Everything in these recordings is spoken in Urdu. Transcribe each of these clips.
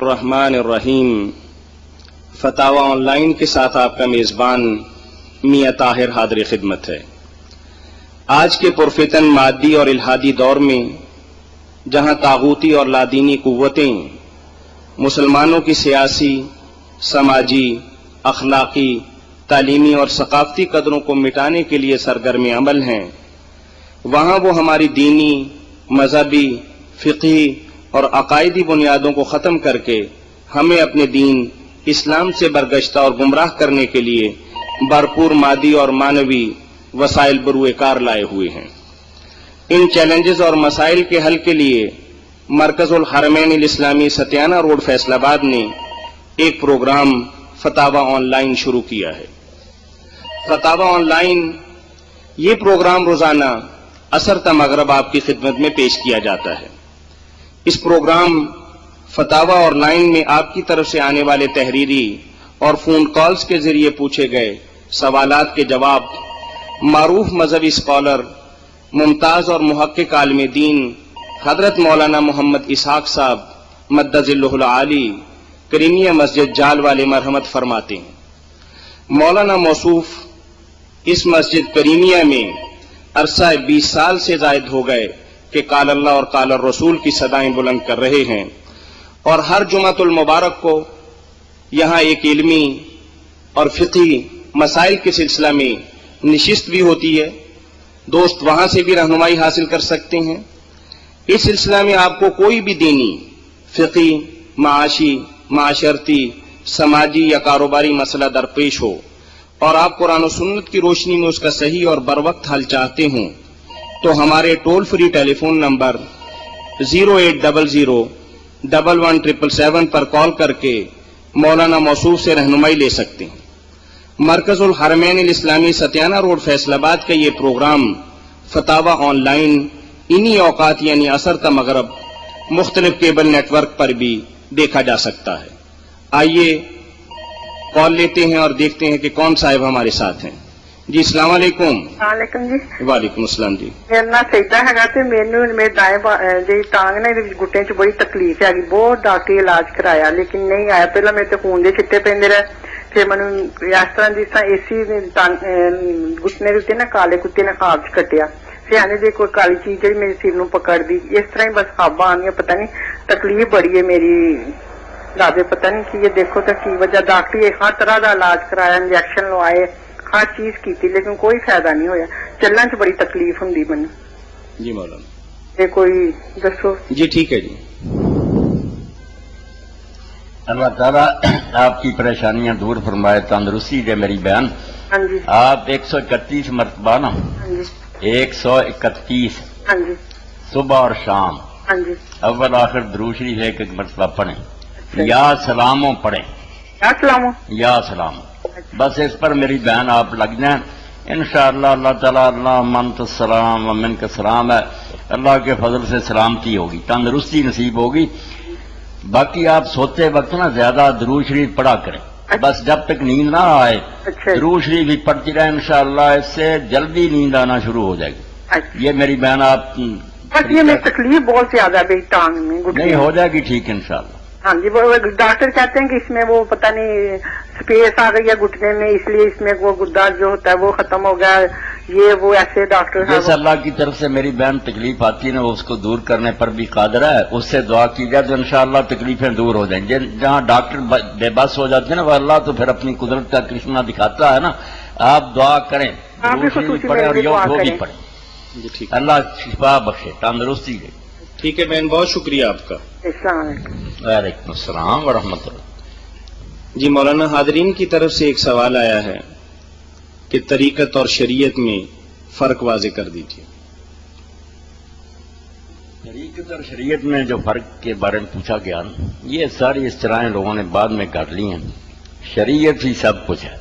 الرحمن الرحیم فتاوی آن لائن کے ساتھ آپ کا میزبان میاں طاہر حاضر خدمت ہے۔ آج کے پرفتن مادی اور الہادی دور میں جہاں طاغوتی اور لادینی قوتیں مسلمانوں کی سیاسی، سماجی، اخلاقی، تعلیمی اور ثقافتی قدروں کو مٹانے کے لیے سرگرم عمل ہیں، وہاں وہ ہماری دینی، مذہبی، فقہی اور عقائدی بنیادوں کو ختم کر کے ہمیں اپنے دین اسلام سے برگشتہ اور گمراہ کرنے کے لیے بھرپور مادی اور معنوی وسائل بروئے کار لائے ہوئے ہیں۔ ان چیلنجز اور مسائل کے حل کے لیے مرکز الحرمین الاسلامی ستیانہ روڈ فیصل آباد نے ایک پروگرام فتاوی آن لائن شروع کیا ہے۔ فتاوی آن لائن یہ پروگرام روزانہ عصر تا مغرب آپ کی خدمت میں پیش کیا جاتا ہے۔ اس پروگرام فتاوی آن لائن میں آپ کی طرف سے آنے والے تحریری اور فون کالز کے ذریعے پوچھے گئے سوالات کے جواب معروف مذہبی اسکالر، ممتاز اور محقق عالم دین حضرت مولانا محمد اسحاق صاحب مد ظلہ العالی کریمیہ مسجد جال والے مرحمت فرماتے ہیں۔ مولانا موصوف اس مسجد کریمیہ میں عرصہ 20 سال سے زائد ہو گئے کہ قال اللہ اور قال الرسول کی صدائیں بلند کر رہے ہیں، اور ہر جمعۃ المبارک کو یہاں ایک علمی اور فقہی مسائل کے سلسلہ میں نشست بھی ہوتی ہے۔ دوست وہاں سے بھی رہنمائی حاصل کر سکتے ہیں۔ اس سلسلہ میں آپ کو کوئی بھی دینی، فقہی، معاشی، معاشرتی، سماجی یا کاروباری مسئلہ درپیش ہو اور آپ قرآن و سنت کی روشنی میں اس کا صحیح اور بروقت حل چاہتے ہوں تو ہمارے ٹول فری ٹیلی فون نمبر 0800-117777 پر کال کر کے مولانا موصوف سے رہنمائی لے سکتے ہیں۔ مرکز الحرمین الاسلامی ستیانہ روڈ فیصل آباد کا یہ پروگرام فتاوی آن لائن انہی اوقات یعنی عصر تا مغرب مختلف کیبل نیٹ ورک پر بھی دیکھا جا سکتا ہے۔ آئیے کال لیتے ہیں اور دیکھتے ہیں کہ کون صاحب ہمارے ساتھ ہیں۔ جی السلام علیکم۔ وعلیکم جی۔ وعلیکم السلام جی۔ میرا نام سیدہ ہے تے مینوں میرے دائیں جی ٹانگ نے گٹے چ بڑی تکلیف ہے، بہت ڈاکٹری علاج کرایا لیکن نہیں آیا۔ پہلا میرے تے خون دے چھٹے پیندے رہے، پھر مینوں اس طرح جس طرح اسی گھٹنے دے نا کالے کتے نے خواب چ کٹیا، پھر آنے دے کوئی کالی چیز جی میرے سر نو پکڑ دی، اس طرح ہی بس خواباں آنیاں، پتہ نہیں تکلیف بڑی ہے میری دادے، پتہ نہیں کی یہ دیکھو تو کی وجہ، ڈاکٹری ہر طرح دا علاج کرایا، انجیکشن لوائے، ہر چیز کی لیکن کوئی فائدہ نہیں ہویا، چلن چ بڑی تکلیف ہوندی مینوں۔ جی مولانا یہ کوئی دسو۔ جی ٹھیک ہے جی۔ اللہ تعالیٰ آپ کی پریشانیاں دور فرمائے، تندرستی دے میری بہن۔ ہاں جی۔ آپ 131 مرتبہ نا، ہاں جی۔ 131 ہاں جی۔ صبح اور شام ہاں جی۔ اول آخر درود شریف ایک مرتبہ پڑھیں، یا سلاموں پڑھیں، السلام یا سلام، بس اس پر میری بہن آپ لگ جائیں انشاءاللہ۔ اللہ تعالیٰ اللہ منت السلام و منک السلام ہے، اللہ کے فضل سے سلامتی ہوگی، تندرستی نصیب ہوگی۔ باقی آپ سوتے وقت نا زیادہ درود شریف پڑھا کریں، بس جب تک نیند نہ آئے درود شریف ہی پڑھتی رہے، انشاءاللہ اس سے جلدی نیند آنا شروع ہو جائے گی۔ یہ میری بہن آپ بس یہ میری تکلیف بہت زیادہ ہے ٹانگ میں، نہیں ہو جائے گی ٹھیک انشاءاللہ۔ ہاں جی، وہ ڈاکٹر کہتے ہیں کہ اس میں وہ پتہ نہیں اسپیس آ گئی ہے گھٹنے میں، اس لیے اس میں وہ گدا جو ہوتا ہے وہ ختم ہو گیا، یہ وہ ایسے ڈاکٹر جیسے اللہ کی طرف سے میری بہن تکلیف آتی ہے نا، وہ اس کو دور کرنے پر بھی قادر ہے، اس سے دعا کی جائے تو انشاءاللہ تکلیفیں دور ہو جائیں۔ جہاں ڈاکٹر بے بس ہو جاتے ہیں نا، وہ اللہ تو پھر اپنی قدرت کا کرشمہ دکھاتا ہے نا۔ آپ دعا کریں، پڑھیں اور یوگ بھی پڑھیں، اللہ شفا بخشے، تندرستی دے۔ ٹھیک ہے بہن، بہت شکریہ آپ کا۔ السلام علیکم۔ وعلیکم السلام ورحمۃ اللہ۔ جی مولانا، حاضرین کی طرف سے ایک سوال آیا ہے کہ طریقت اور شریعت میں فرق واضح کر دیجیے۔ طریقت اور شریعت میں جو فرق کے بارے میں پوچھا گیا نا، یہ ساری اصطلاحیں لوگوں نے بعد میں کر لی ہیں۔ شریعت ہی سب کچھ ہے،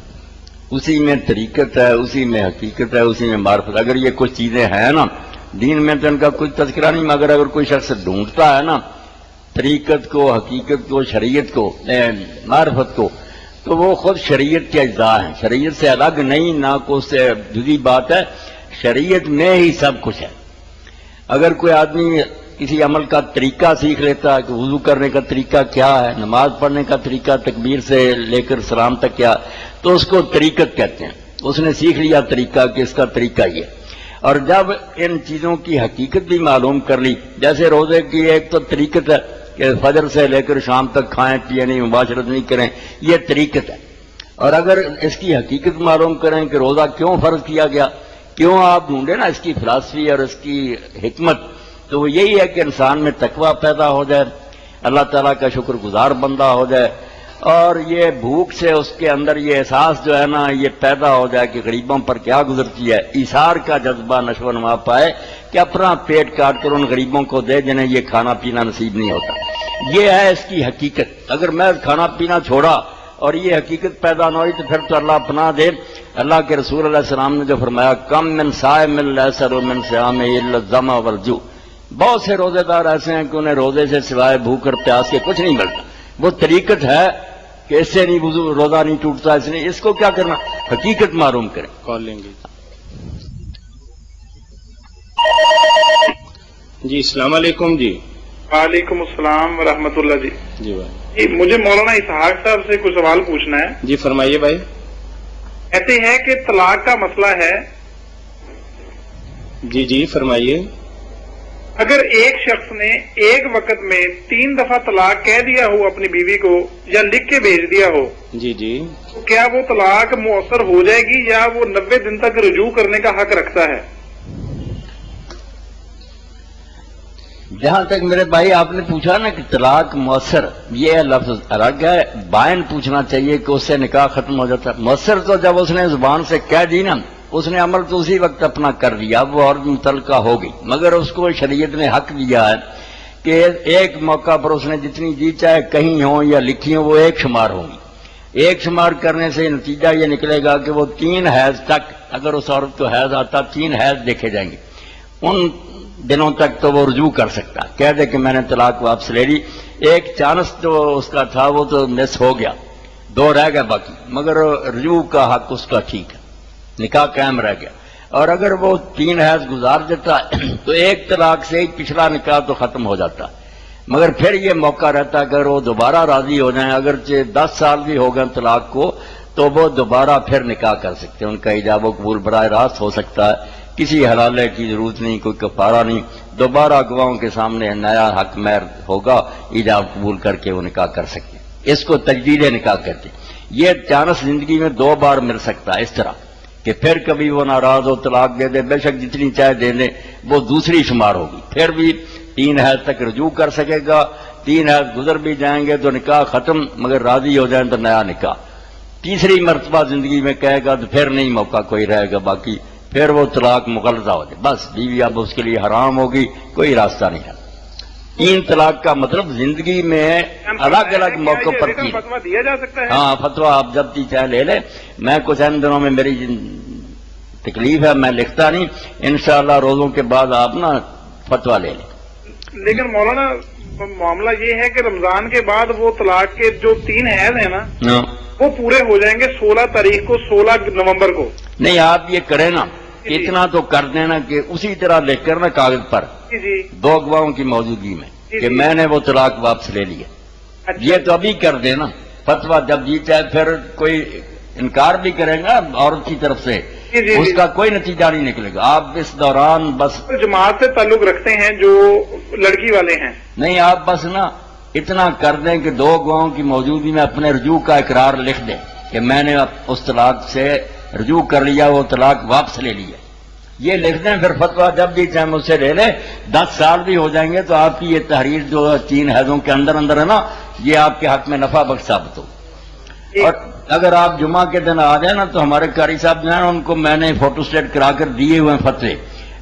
اسی میں طریقت ہے، اسی میں حقیقت ہے، اسی میں معرفت۔ اگر یہ کچھ چیزیں ہیں نا دین میں تو ان کا کوئی تذکرہ نہیں، مگر اگر کوئی شخص ڈھونڈتا ہے نا طریقت کو، حقیقت کو، شریعت کو، معرفت کو، تو وہ خود شریعت کے اجزاء ہیں، شریعت سے الگ نہیں، نہ کو اس سے جدی بات ہے، شریعت میں ہی سب کچھ ہے۔ اگر کوئی آدمی کسی عمل کا طریقہ سیکھ لیتا ہے کہ وضو کرنے کا طریقہ کیا ہے، نماز پڑھنے کا طریقہ تکبیر سے لے کر سلام تک کیا، تو اس کو طریقت کہتے ہیں. اس نے سیکھ لیا طریقہ کہ اس کا طریقہ یہ. اور جب ان چیزوں کی حقیقت بھی معلوم کر لی، جیسے روزے کی ایک تو طریقت ہے کہ فجر سے لے کر شام تک کھائیں پیئیں نہیں، مباشرت نہیں کریں، یہ طریقت ہے. اور اگر اس کی حقیقت معلوم کریں کہ روزہ کیوں فرض کیا گیا، کیوں آپ ڈھونڈیں نا اس کی فلسفی اور اس کی حکمت، تو وہ یہی ہے کہ انسان میں تقویٰ پیدا ہو جائے، اللہ تعالیٰ کا شکر گزار بندہ ہو جائے، اور یہ بھوک سے اس کے اندر یہ احساس جو ہے نا یہ پیدا ہو جائے کہ غریبوں پر کیا گزرتی ہے، ایثار کا جذبہ نشو و نما پائے کہ اپنا پیٹ کاٹ کر ان غریبوں کو دے جنہیں یہ کھانا پینا نصیب نہیں ہوتا. یہ ہے اس کی حقیقت. اگر میں کھانا پینا چھوڑا اور یہ حقیقت پیدا نہ ہوئی تو پھر تو اللہ پناہ دے. اللہ کے رسول علیہ السلام نے جو فرمایا کم من صائم لیس من صیامہ الا الظمأ والجوع، بہت سے روزے دار ایسے ہیں کہ انہیں روزے سے سوائے بھوک اور پیاس کے کچھ نہیں ملتا. وہ طریقت ہے کہ اس سے نہیں وضو روزہ نہیں ٹوٹتا، اس نے اس کو کیا کرنا، حقیقت معلوم کریں. کال لیں گے. جی السلام علیکم. جی وعلیکم السلام ورحمۃ اللہ. جی بھائی. جی مجھے مولانا اسحاق صاحب سے کچھ سوال پوچھنا ہے. جی فرمائیے بھائی. کہتے ہیں کہ طلاق کا مسئلہ ہے، جی فرمائیے. اگر ایک شخص نے ایک وقت میں 3 دفعہ طلاق کہہ دیا ہو اپنی بیوی کو یا لکھ کے بھیج دیا ہو، جی تو کیا وہ طلاق مؤثر ہو جائے گی یا وہ 90 دن تک رجوع کرنے کا حق رکھتا ہے؟ جہاں تک میرے بھائی آپ نے پوچھا نا کہ طلاق مؤثر، یہ لفظ الگ ہے. بائن پوچھنا چاہیے کہ اس سے نکاح ختم ہو جاتا ہے. مؤثر تو جب اس نے زبان سے کہہ دی نا، اس نے عمل تو اسی وقت اپنا کر دیا، وہ اور متعلقہ ہو گئی. مگر اس کو شریعت نے حق دیا ہے کہ ایک موقع پر اس نے جتنی جی چاہے کہیں ہوں یا لکھی ہوں وہ ایک شمار ہوں گی. ایک شمار کرنے سے نتیجہ یہ نکلے گا کہ وہ 3 حیض تک، اگر اس عورت کو حیض آتا 3 حیض دیکھے جائیں گے، ان دنوں تک تو وہ رجوع کر سکتا، کہہ دے کہ میں نے طلاق واپس لے لی. ایک چانس جو اس کا تھا وہ تو مس ہو گیا، 2 رہ گئے باقی، مگر رجوع کا حق اس کا ٹھیک ہے، نکاح قائم رہ گیا. اور اگر وہ 3 حیض گزار دیتا تو ایک طلاق سے ہی پچھلا نکاح تو ختم ہو جاتا. مگر پھر یہ موقع رہتا اگر وہ دوبارہ راضی ہو جائیں، اگرچہ 10 سال بھی ہو گئے طلاق کو، تو وہ دوبارہ پھر نکاح کر سکتے ہیں. ان کا ایجاب و قبول براہ راست ہو سکتا ہے، کسی حلالے کی ضرورت نہیں، کوئی کفارہ نہیں. دوبارہ گواہوں کے سامنے نیا حق مہر ہوگا، ایجاب قبول کر کے وہ نکاح کر سکتے ہیں. اس کو تجدید نکاح کہتے ہیں. یہ چانس زندگی میں 2 بار مل سکتا ہے اس طرح کہ پھر کبھی وہ ناراض ہو طلاق دے دے، بے شک جتنی چاہے دے دے، وہ دوسری شمار ہوگی. پھر بھی 3 حیض تک رجوع کر سکے گا. 3 حیض گزر بھی جائیں گے تو نکاح ختم، مگر راضی ہو جائیں تو نیا نکاح. تیسری مرتبہ زندگی میں کہے گا تو پھر نہیں موقع کوئی رہے گا باقی، پھر وہ طلاق مغلظہ ہو جائے، بس بیوی اب اس کے لیے حرام ہوگی، کوئی راستہ نہیں ہے. 3 طلاق کا مطلب زندگی میں الگ الگ موقع پر 3. فتویٰ دیا جا سکتا ہے؟ ہاں فتویٰ آپ جب بھی چاہے لے لیں. میں کچھ ان دنوں میں میری تکلیف ہے، میں لکھتا نہیں، انشاءاللہ روزوں کے بعد آپ نا فتویٰ لے لیں. لیکن مولانا معاملہ یہ ہے کہ رمضان کے بعد وہ طلاق کے جو 3 حیض ہیں نا وہ پورے ہو جائیں گے 16 تاریخ کو، 16 نومبر کو. نہیں آپ یہ کریں نا، اتنا تو کر دینا کہ اسی طرح لکھ کر نا کاغذ پر جی 2 گواہوں کی موجودگی میں کہ میں نے وہ طلاق واپس لے لیا. یہ تو ابھی کر دینا. فتویٰ جب جی چاہے، پھر کوئی انکار بھی کرے گا عورت کی طرف سے، اس کا کوئی نتیجہ نہیں نکلے گا. آپ اس دوران بس جماعت سے تعلق رکھتے ہیں جو لڑکی والے ہیں، نہیں آپ بس نا اتنا کر دیں کہ 2 گواہوں کی موجودگی میں اپنے رجوع کا اقرار لکھ دیں کہ میں نے اس طلاق سے رجوع کر لیا، وہ طلاق واپس لے لیا. یہ لکھ دیں، پھر فتویٰ جب بھی چاہے مجھ سے لے لیں. 10 سال بھی ہو جائیں گے تو آپ کی یہ تحریر جو 3 حیضوں کے اندر ہے نا، یہ آپ کے حق میں نفع بخش ثابت ہو. اور اگر آپ جمعہ کے دن آ جائیں نا تو ہمارے قاری صاحب جو ہیں ان کو میں نے فوٹو اسٹیٹ کرا کر دیے ہوئے فتوے،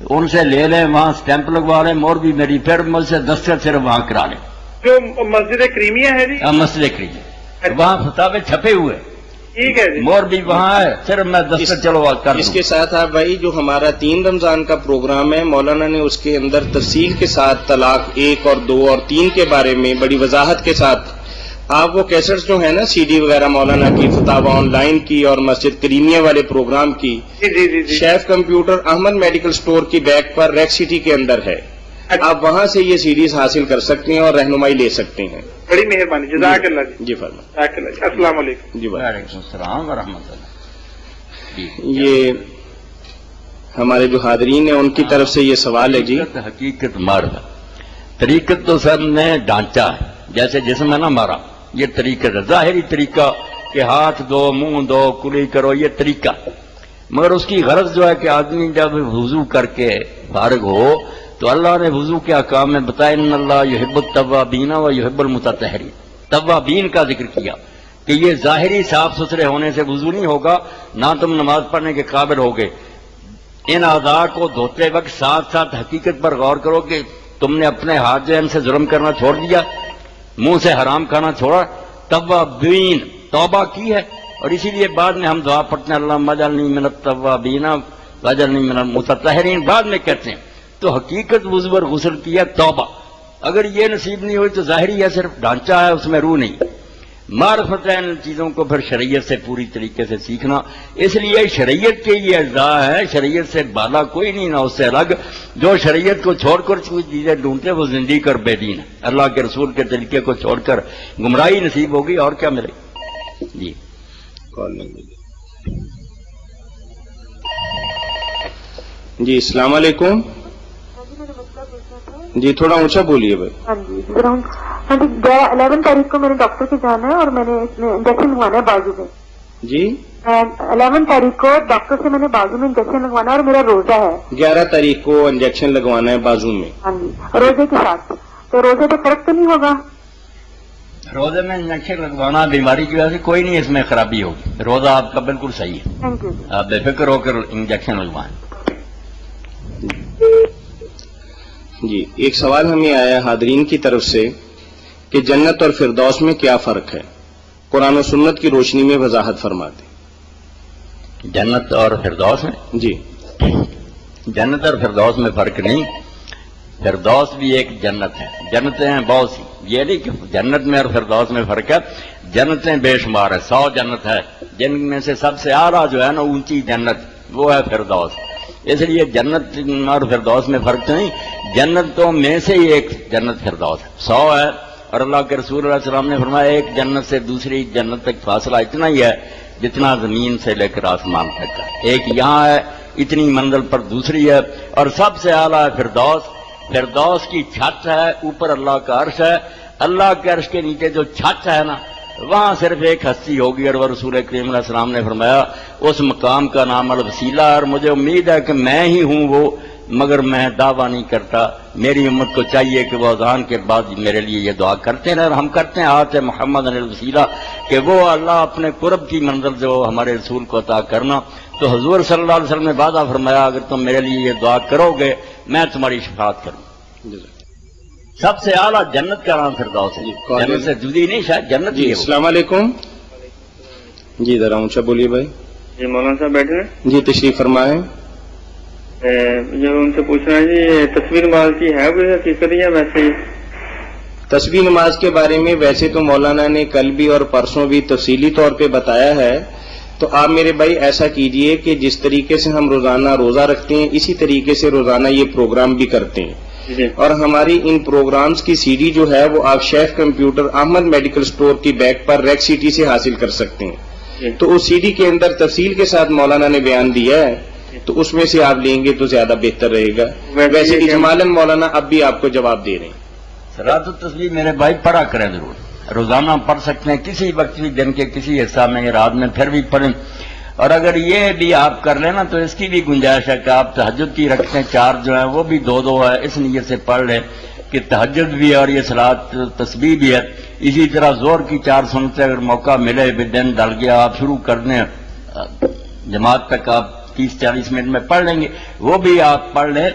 ان سے لے لیں، وہاں سٹیمپ لگوا لیں، مور بھی میری، پھر مجھ سے دستخط صرف وہاں کرا لیں. جو مسجد کریمیہ ہے جی، مسئلے کریے وہاں فتاوے چھپے ہوئے، ٹھیک ہے جی، مور بھی وہاں ہے، صرف میں دستخط چلو کر اس کے ساتھ آپ بھائی جو ہمارا 3 رمضان کا پروگرام ہے، مولانا نے اس کے اندر تفصیل کے ساتھ طلاق 1 اور 2 اور 3 کے بارے میں بڑی وضاحت کے ساتھ آپ وہ کیسٹس جو ہیں نا CD وغیرہ مولانا کی، فتاوی آن لائن کی اور مسجد کریمیہ والے پروگرام کی، جی شیف کمپیوٹر احمد میڈیکل سٹور کی بیک پر ریک سٹی کے اندر ہے. آپ وہاں سے یہ سیریز حاصل کر سکتے ہیں اور رہنمائی لے سکتے ہیں. بڑی مہربانی، جزاک اللہ جی. جی فرمائیں. جزاک اللہ جی. السلام علیکم. جی وعلیکم السلام ورحمۃ اللہ. یہ ہمارے جو حاضرین ہیں ان کی طرف سے یہ سوال ہے. جی حقیقت مرد طریقت تو سب نے ڈھانچہ ہے، جیسے جسم ہے نا ہمارا، یہ طریقت ہے، ظاہری طریقہ کہ ہاتھ دو، منہ دو، کلی کرو، یہ طریقہ. مگر اس کی غرض جو ہے کہ آدمی جب وضو کر کے فارغ ہو تو اللہ نے وضو کے احکام میں بتایا ان اللہ یحب التوابین و یحب المتطہرین. توابین کا ذکر کیا کہ یہ ظاہری صاف ستھرے ہونے سے وضو نہیں ہوگا، نہ تم نماز پڑھنے کے قابل ہوگے. ان اعضاء کو دھوتے وقت ساتھ ساتھ حقیقت پر غور کرو کہ تم نے اپنے ہاتھ جو سے ظلم کرنا چھوڑ دیا، منہ سے حرام کھانا چھوڑا، توابین توبہ کی ہے. اور اسی لیے بعد میں ہم دعا پڑھتے ہیں اللہم اجعلنی من التوابین واجعلنی من المتطہرین، بعد میں کہتے ہیں. تو حقیقت وضو اور غسل کی ہے توبہ. اگر یہ نصیب نہیں ہوئی تو ظاہری ہے، صرف ڈھانچہ ہے، اس میں روح نہیں. معرفت ہے ان چیزوں کو پھر شریعت سے پوری طریقے سے سیکھنا. اس لیے شریعت کے یہ اجزاء ہے، شریعت سے بالا کوئی نہیں، نہ اس سے الگ. جو شریعت کو چھوڑ کر کوئی چیزیں ڈھونڈتے وہ زندگی کر بے دین ہے. اللہ کے رسول کے طریقے کو چھوڑ کر گمراہی نصیب ہوگی، اور کیا ملے. جی جی السلام علیکم. جی تھوڑا اونچا بولیے بھائی. ہاں جی 11 تاریخ کو میں نے ڈاکٹر کے جانا ہے اور میں نے اس میں انجیکشن لگوانا ہے بازو میں. جی 11 تاریخ کو ڈاکٹر سے میں نے بازو میں انجیکشن لگوانا ہے اور میرا روزہ ہے. 11 تاریخ کو انجیکشن لگوانا ہے بازو میں. ہاں جی روزے کے ساتھ. تو روزے پہ فرق تو نہیں ہوگا؟ روزے میں انجیکشن لگوانا بیماری کی وجہ سے کوئی نہیں، اس میں خرابی ہوگی. روزہ آپ کا بالکل صحیح ہے. Thank you. آپ بے فکر ہو کر انجیکشن لگوائیں. جی ایک سوال ہمیں آیا حاضرین کی طرف سے کہ جنت اور فردوس میں کیا فرق ہے، قرآن و سنت کی روشنی میں وضاحت فرماتے. جنت اور فردوس میں جی جنت اور فردوس میں فرق نہیں. فردوس بھی ایک جنت ہے، جنتیں ہیں بہت سی. یہ نہیں کہ جنت میں اور فردوس میں فرق ہے، جنتیں بے شمار ہے، 100 جنت ہے، جن میں سے سب سے اعلیٰ جو ہے نا اونچی جنت وہ ہے فردوس. اس لیے جنت اور فردوس میں فرق نہیں، جنتوں میں سے ہی ایک جنت فردوس ہے. 100 ہے، اور اللہ کے رسول علیہ السلام نے فرمایا ایک جنت سے دوسری جنت تک فاصلہ اتنا ہی ہے جتنا زمین سے لے کر آسمان تک ہے. ایک یہاں ہے، اتنی منزل پر دوسری ہے، اور سب سے اعلیٰ ہے فردوس. فردوس کی چھت ہے، اوپر اللہ کا عرش ہے. اللہ کے عرش کے نیچے جو چھت ہے نا وہاں صرف ایک ہستی ہوگی، اور وہ رسول کریم علیہ السلام نے فرمایا اس مقام کا نام الوسیلہ. اور مجھے امید ہے کہ میں ہی ہوں وہ، مگر میں دعویٰ نہیں کرتا. میری امت کو چاہیے کہ وہ اذان کے بعد میرے لیے یہ دعا کرتے ہیں، اور ہم کرتے ہیں آت محمد الوسیلہ، کہ وہ اللہ اپنے قرب کی منزل جو ہمارے رسول کو عطا کرنا. تو حضور صلی اللہ علیہ وسلم نے وعدہ فرمایا اگر تم میرے لیے یہ دعا کرو گے میں تمہاری شفاعت کروں. سب سے اعلیٰ جنت کا نام فردوس ہے، جنت سے جدی نہیں، شاید جنت جی ہی ہے. السلام علیکم. جی ذرا اونچا بولیے بھائی. جی مولانا صاحب بیٹھے ہیں. جی تشریف فرمائیں. جو ان سے پوچھنا ہے جی تصویر نماز کی ہے کوئی حقیقت یا ویسے ہی؟ تسبیح نماز کے بارے میں ویسے تو مولانا نے کل بھی اور پرسوں بھی تفصیلی طور پہ بتایا ہے. تو آپ میرے بھائی ایسا کیجئے کہ جس طریقے سے ہم روزانہ روزہ رکھتے ہیں اسی طریقے سے روزانہ یہ پروگرام بھی کرتے ہیں. اور ہماری ان پروگرامز کی سی ڈی جو ہے وہ آپ شیف کمپیوٹر احمد میڈیکل سٹور کی بیک پر ریک سٹی سے حاصل کر سکتے ہیں. تو اس سی ڈی کے اندر تفصیل کے ساتھ مولانا نے بیان دیا ہے، تو اس میں سے آپ لیں گے تو زیادہ بہتر رہے گا. ویسے اجمالاً مولانا اب بھی آپ کو جواب دے رہے ہیں. صلاۃ التسبیح میرے بھائی پڑھا کریں ضرور، روزانہ پڑھ سکتے ہیں کسی وقت بھی دن کے کسی حصہ میں، رات میں پھر بھی پڑھیں. اور اگر یہ بھی آپ کر لینا تو اس کی بھی گنجائش ہے کہ آپ تہجد کی رکھتے ہیں 4 جو ہیں وہ بھی 2 ہے، اس نیت سے پڑھ لیں کہ تہجد بھی اور یہ صلاۃ تسبیح بھی ہے. اسی طرح زور کی 4 سنتیں اگر موقع ملے بھی دن ڈل گیا آپ شروع کر دیں، جماعت تک آپ 30-40 منٹ میں پڑھ لیں گے، وہ بھی آپ پڑھ لیں.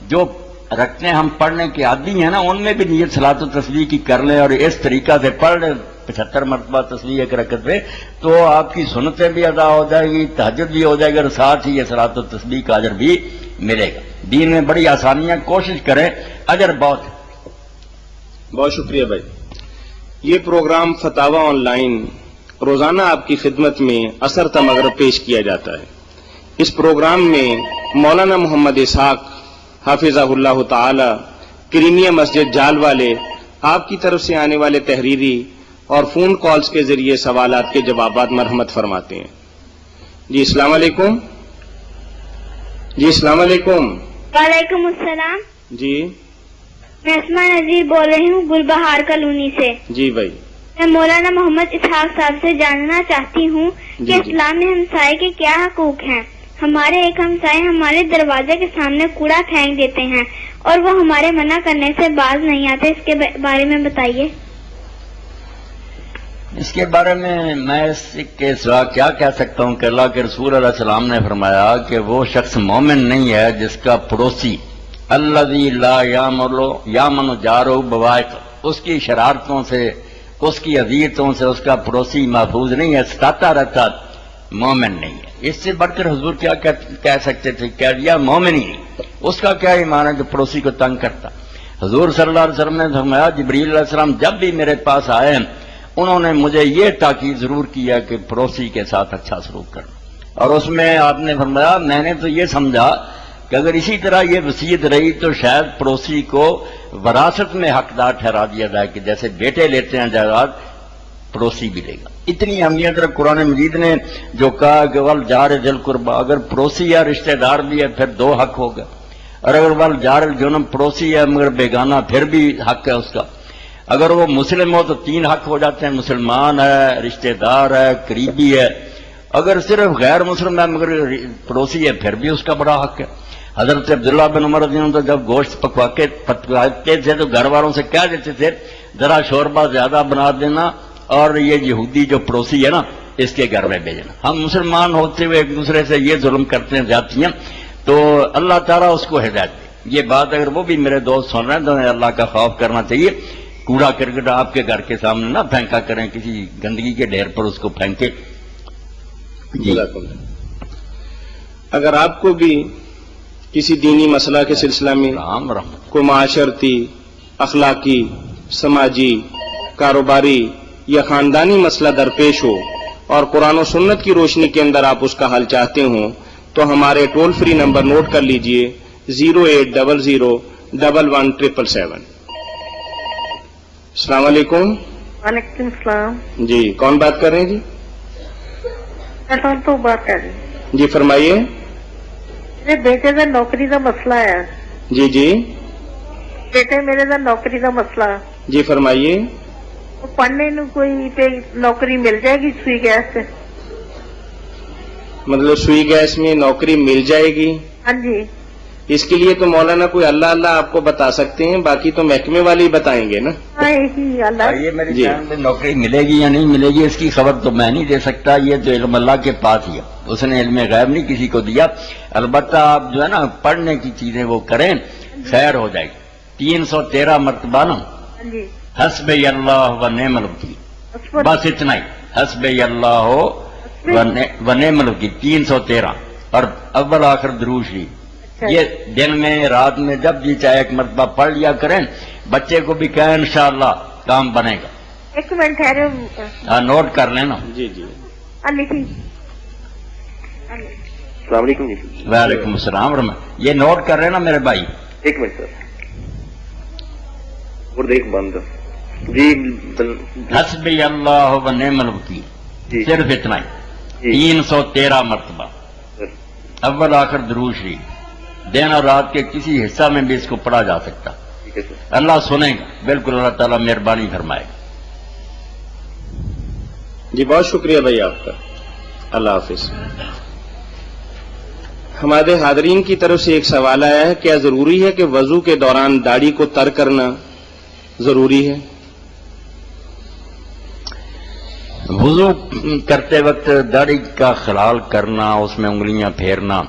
جو رکھتے ہیں ہم پڑھنے کے عادی ہیں نا ان میں بھی نیت صلاۃ التسبیح کی کر لیں اور اس طریقہ سے پڑھ لیں 75 مرتبہ تسبیح ایک رکعت پہ، تو آپ کی سنتیں بھی ادا ہو جائے گی، تہجد بھی ہو جائے گی، اور ساتھ ہی یہ صلاۃ التسبیح کا اجر بھی ملے گا. دین میں بڑی آسانیاں، کوشش کریں، اجر بہت ہے. بہت شکریہ بھائی. یہ پروگرام فتاوی آن لائن روزانہ آپ کی خدمت میں عصر تا مغرب پیش کیا جاتا ہے. اس پروگرام میں مولانا محمد اسحاق حافظہ اللہ تعالی کریمیا مسجد جال والے آپ کی طرف سے آنے والے تحریری اور فون کالز کے ذریعے سوالات کے جوابات مرحمت فرماتے ہیں. جی السلام علیکم. جی السلام علیکم. وعلیکم السلام. جی میں اسما نذیر بول رہی ہوں گلبہار کالونی سے. جی بھائی. میں مولانا محمد اسحاق صاحب سے جاننا چاہتی ہوں کہ جی. اسلام میں ہمسائے کے کیا حقوق ہیں. ہمارے ایک ہمسائے ہمارے دروازے کے سامنے کوڑا پھینک دیتے ہیں اور وہ ہمارے منع کرنے سے باز نہیں آتے. اس کے بارے میں بتائیے. اس کے بارے میں اس کے سوا کیا کہہ سکتا ہوں کہ اللہ کے رسول علیہ السلام نے فرمایا کہ وہ شخص مومن نہیں ہے جس کا پڑوسی الذی لا یامن جارہ بوائق، اس کی شرارتوں سے، اس کی اذیتوں سے اس کا پڑوسی محفوظ نہیں ہے، ستاتا رہتا، مومن نہیں ہے. اس سے بڑھ کر حضور کیا کہہ سکتے تھے؟ کہہ دیا مومن ہی نہیں. اس کا کیا ایمان ہے جو پڑوسی کو تنگ کرتا؟ حضور صلی اللہ علیہ وسلم نے فرمایا جبریل علیہ السلام جب بھی میرے پاس آئے انہوں نے مجھے یہ تاکید ضرور کیا کہ پڑوسی کے ساتھ اچھا سلوک کرنا. اور اس میں آپ نے فرمایا میں نے تو یہ سمجھا کہ اگر اسی طرح یہ وصیت رہی تو شاید پڑوسی کو وراثت میں حقدار ٹھہرا دیا جائے کہ جیسے بیٹے لیتے ہیں جائیداد پڑوسی بھی لے گا. اتنی اہمیت رکھ قرآن مجید نے جو کہا کہ والجار ذی القربی، اگر پڑوسی یا رشتہ دار بھی ہے پھر 2 حق ہو گئے. اور اگر والجار الجنب پڑوسی ہے مگر بیگانہ پھر بھی حق ہے اس کا. اگر وہ مسلم ہو تو 3 حق ہو جاتے ہیں، مسلمان ہے، رشتہ دار ہے، قریبی ہے. اگر صرف غیر مسلم ہے مگر پڑوسی ہے پھر بھی اس کا بڑا حق ہے. حضرت عبداللہ بن عمر رضی اللہ عنہ تو جب گوشت پکواتے تھے تو گھر والوں سے کہہ دیتے تھے ذرا شوربہ زیادہ بنا دینا اور یہ یہودی جو پڑوسی ہے نا اس کے گھر میں بھیجنا. ہم مسلمان ہوتے ہوئے ایک دوسرے سے یہ ظلم کرتے ہیں جاتی ہیں تو اللہ تعالیٰ اس کو ہدایت دے. یہ بات اگر وہ بھی میرے دوست سن رہے ہیں تو انہیں اللہ کا خوف کرنا چاہیے. کوڑا کرکٹ آپ کے گھر کے سامنے نہ پھینکا کریں، کسی گندگی کے ڈھیر پر اس کو پھینکے. جی اگر آپ کو بھی کسی دینی مسئلہ کے سلسلہ میں رام رحمت کوئی معاشرتی، اخلاقی، سماجی، کاروباری یا خاندانی مسئلہ درپیش ہو اور قرآن و سنت کی روشنی کے اندر آپ اس کا حل چاہتے ہوں تو ہمارے ٹول فری نمبر نوٹ کر لیجئے 080011777. السلام علیکم. وعلیکم السلام. جی کون بات کر رہے ہیں؟ جی میں تو بات کر رہی ہوں. جی فرمائیے. میرے بیٹے کا نوکری کا مسئلہ ہے. جی جی بیٹے میرے کا نوکری کا مسئلہ. جی فرمائیے. پڑھنے میں کوئی پہ نوکری مل جائے گی سوئی گیس سے؟ مطلب سوئی گیس میں نوکری مل جائے گی؟ ہاں جی. اس کے لیے تو مولانا کوئی اللہ اللہ آپ کو بتا سکتے ہیں، باقی تو محکمے والے ہی بتائیں گے نا. ہاں یہی اللہ. یہ میری جی. جان میں نوکری ملے گی یا نہیں ملے گی اس کی خبر تو میں نہیں دے سکتا، یہ تو علم اللہ کے پاس ہی ہے. اس نے علم غیب نہیں کسی کو دیا. البتہ آپ جو ہے نا پڑھنے کی چیزیں وہ کریں خیر ہو جائے گی. 313 مرتبہ نا ہاں جی. حسب اللہ و نعم الوکیل، بس اتنا ہی. حسب اللہ و نعم الوکیل 313 اور اول آخر درود شریف. یہ دن میں رات میں جب جی چاہے ایک مرتبہ پڑھ لیا کریں. بچے کو بھی کہیں انشاءاللہ کام بنے گا. ایک منٹ ٹھہرے. نوٹ کر لینا. جی جی لکھی. السلام علیکم. جی وعلیکم السلام ورحمۃ. یہ نوٹ کر لینا میرے بھائی. ایک منٹ سر اور دیکھ بند. جی حسب اللہ و نعم الوکیل جی صرف اتنا ہی 313 مرتبہ اول آخر درود شریف. دن اور رات کے کسی حصہ میں بھی اس کو پڑھا جا سکتا. ٹھیک ہے سر. اللہ سنے گا بالکل. اللہ تعالیٰ مہربانی فرمائے گا. جی بہت شکریہ بھائی آپ کا. اللہ حافظ. ہمارے حاضرین کی طرف سے ایک سوال آیا ہے، کیا ضروری ہے کہ وضو کے دوران داڑھی کو تر کرنا ضروری ہے؟ وضو کرتے وقت داڑھی کا خلال کرنا، اس میں انگلیاں پھیرنا،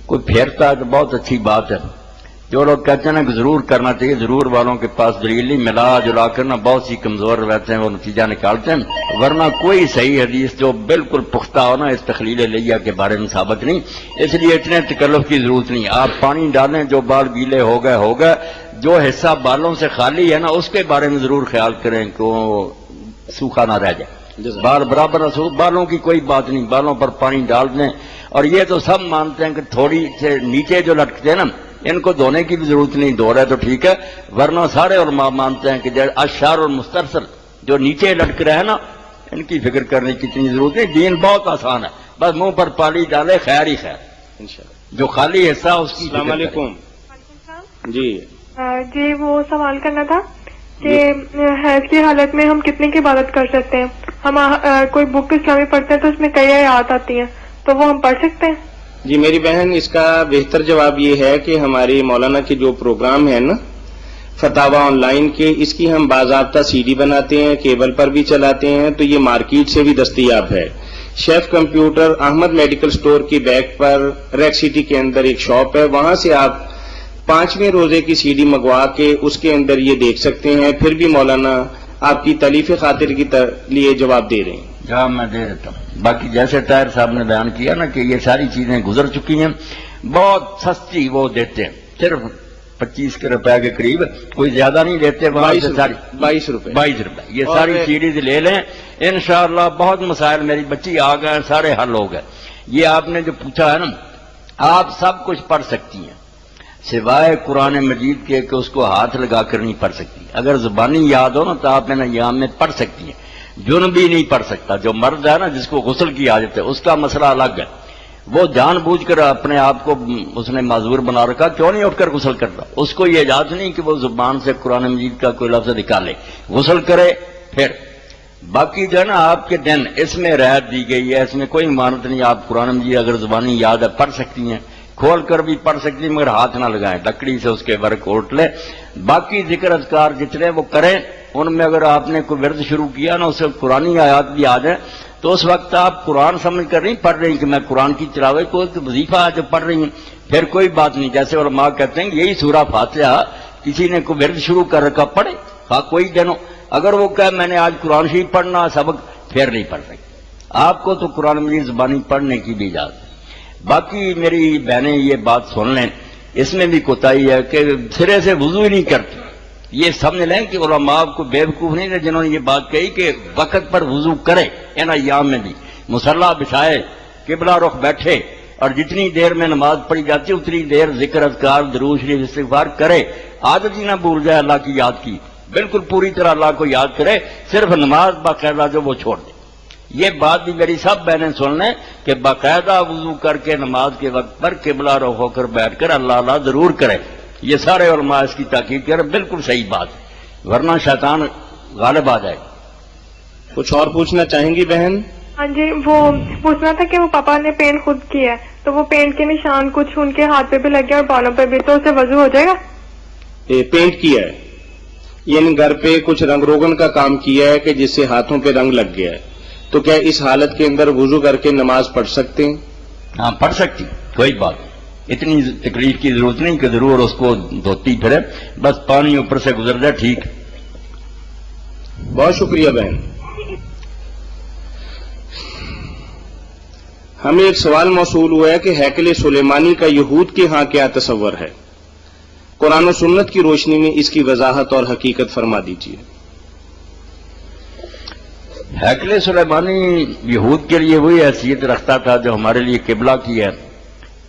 کوئی پھیرتا ہے تو بہت اچھی بات ہے. جو لوگ کہتے ہیں کہ ضرور کرنا چاہیے، ضرور والوں کے پاس دلیل نہیں ملا جلا کرنا بہت سی کمزور رہتے ہیں، وہ نتیجہ نکالتے ہیں. ورنہ کوئی صحیح حدیث جو بالکل پختہ ہو نا اس تخلیل لیہ کے بارے میں ثابت نہیں. اس لیے اتنے تکلف کی ضرورت نہیں. آپ پانی ڈالیں، جو بال گیلے ہو گئے، جو حصہ بالوں سے خالی ہے نا اس کے بارے میں ضرور خیال کریں کہ وہ سوکھا نہ رہ جائے. بال برابر نہ سوکھ. بالوں کی کوئی بات نہیں، بالوں پر پانی ڈال دیں. اور یہ تو سب مانتے ہیں کہ تھوڑی سے نیچے جو لٹکتے ہیں نا ان کو دھونے کی بھی ضرورت نہیں، دھو رہے تو ٹھیک ہے، ورنہ سارے علماء مانتے ہیں کہ اشعار اور مسترسل جو نیچے لٹک رہے ہیں نا، ان کی فکر کرنے کی اتنی ضرورت نہیں، دین بہت آسان ہے، بس منہ پر پالی ڈالے، خیر ہی خیر، جو خالی حصہ اس کی السلام علیکم جی جی وہ سوال کرنا تھا کہ حیض کی حالت میں ہم کتنے کی عبادت کر سکتے ہیں؟ ہم کوئی بک اسلامی پڑھتے ہیں تو اس میں کئی آیات آتی ہیں، تو وہ ہم پڑھ سکتے ہیں؟ جی میری بہن، اس کا بہتر جواب یہ ہے کہ ہماری مولانا کے جو پروگرام ہے نا فتاوا آن لائن کے، اس کی ہم باضابطہ سی ڈی بناتے ہیں، کیبل پر بھی چلاتے ہیں، تو یہ مارکیٹ سے بھی دستیاب ہے۔ شیف کمپیوٹر احمد میڈیکل سٹور کی بیک پر ریک سٹی کے اندر ایک شاپ ہے، وہاں سے آپ 5ویں روزے کی سی ڈی منگوا کے اس کے اندر یہ دیکھ سکتے ہیں۔ پھر بھی مولانا آپ کی تلیف خاطر کی لیے جواب دے رہے ہیں۔ جواب میں دے دیتا ہوں۔ باقی جیسے طاہر صاحب نے بیان کیا نا کہ یہ ساری چیزیں گزر چکی ہیں، بہت سستی وہ دیتے ہیں، صرف 25 روپے کے قریب، کوئی زیادہ نہیں دیتے، وہاں سے ساری 22 روپے یہ ساری سیریز لے لیں انشاءاللہ۔ بہت مسائل، میری بچی آ گئے، سارے حل ہو گئے۔ یہ آپ نے جو پوچھا ہے نا، آپ سب کچھ پڑھ سکتی ہیں سوائے قرآن مجید کے کہ اس کو ہاتھ لگا کر نہیں پڑھ سکتی۔ اگر زبانی یاد ہو نا تو آپ ایام میں پڑھ سکتی ہیں۔ جنبی نہیں پڑھ سکتا، جو مرد ہے نا جس کو غسل کی عادت ہے، اس کا مسئلہ الگ ہے، وہ جان بوجھ کر اپنے آپ کو اس نے معذور بنا رکھا، کیوں نہیں اٹھ کر غسل کرتا؟ اس کو یہ اجازت نہیں کہ وہ زبان سے قرآن مجید کا کوئی لفظ نکالے، غسل کرے۔ پھر باقی جو ہے نا آپ کے دن، اس میں رعایت دی گئی ہے، اس میں کوئی مانت نہیں، آپ قرآن مجید اگر زبانی یاد ہے پڑھ سکتی ہیں، کھول کر بھی پڑھ سکتی ہیں، مگر ہاتھ نہ لگائیں، لکڑی سے اس کے ورق اوٹ لیں۔ باقی ذکر اذکار جتنے وہ کریں، ان میں اگر آپ نے کوئی ورد شروع کیا نا، اسے قرآنی آیات بھی آ جائیں، تو اس وقت آپ قرآن سمجھ کر نہیں پڑھ رہی کہ میں قرآن کی تلاوت، کوئی وظیفہ ہے جو پڑھ رہی ہیں، پھر کوئی بات نہیں۔ جیسے علماء کہتے ہیں کہ یہی سورہ فاتحہ کسی نے کوئی ورد شروع کر رکھا، پڑھے، ہاں کوئی دن ہو، اگر وہ کہے میں نے آج قرآن شریف پڑھنا سبق، پھر نہیں پڑھ سکتے۔ آپ کو تو قرآن مجید زبانی پڑھنے کی بھی اجازت ہے۔ باقی میری بہنیں یہ بات سن لیں، اس میں بھی کوتاہی ہے کہ سرے سے وضو ہی نہیں کرتی۔ یہ سمجھ لیں کہ علماء کو بیوقوف نہیں تھے جنہوں نے یہ بات کہی کہ وقت پر وضو کرے، ان ایام میں بھی مصلی بچھائے، قبلہ رخ بیٹھے، اور جتنی دیر میں نماز پڑھی جاتی ہے اتنی دیر ذکر اذکار درود شریف استغفار کرے، عادت ہی نہ بھول جائے اللہ کی یاد کی، بالکل پوری طرح اللہ کو یاد کرے، صرف نماز باقاعدہ جو وہ چھوڑ دے۔ یہ بات بھی میری سب بہنیں سن لیں کہ باقاعدہ وضو کر کے نماز کے وقت پر قبلہ رخ ہو کر بیٹھ کر اللہ اللہ ضرور کرے۔ یہ سارے علماء اس کی تاکید کریں، بالکل صحیح بات ہے، ورنہ شیطان غالب آ جائے گا۔ کچھ اور پوچھنا چاہیں گی بہن؟ ہاں جی، وہ پوچھنا تھا کہ وہ پاپا نے پینٹ خود کیا ہے، تو وہ پینٹ کے نشان کچھ ان کے ہاتھ پہ بھی لگ گیا اور بالوں پہ بھی، تو اسے وضو ہو جائے گا؟ پینٹ کیا ہے یعنی گھر پہ کچھ رنگ روگن کا کام کیا ہے کہ جس سے ہاتھوں پہ رنگ لگ گیا ہے، تو کیا اس حالت کے اندر وضو کر کے نماز پڑھ سکتے ہیں؟ ہاں پڑھ سکتی، کوئی بات نہیں، اتنی تکلیف کی ضرورت نہیں کہ ضرور اس کو دھوتی پھرے، بس پانی اوپر سے گزر جائے، ٹھیک۔ بہت شکریہ بہن۔ ہمیں ایک سوال موصول ہوا ہے کہ ہیکل سلیمانی کا یہود کے ہاں کیا تصور ہے؟ قرآن و سنت کی روشنی میں اس کی وضاحت اور حقیقت فرما دیجیے۔ ہیکل سلیمانی یہود کے لیے وہی حیثیت رکھتا تھا جو ہمارے لیے قبلہ کی ہے۔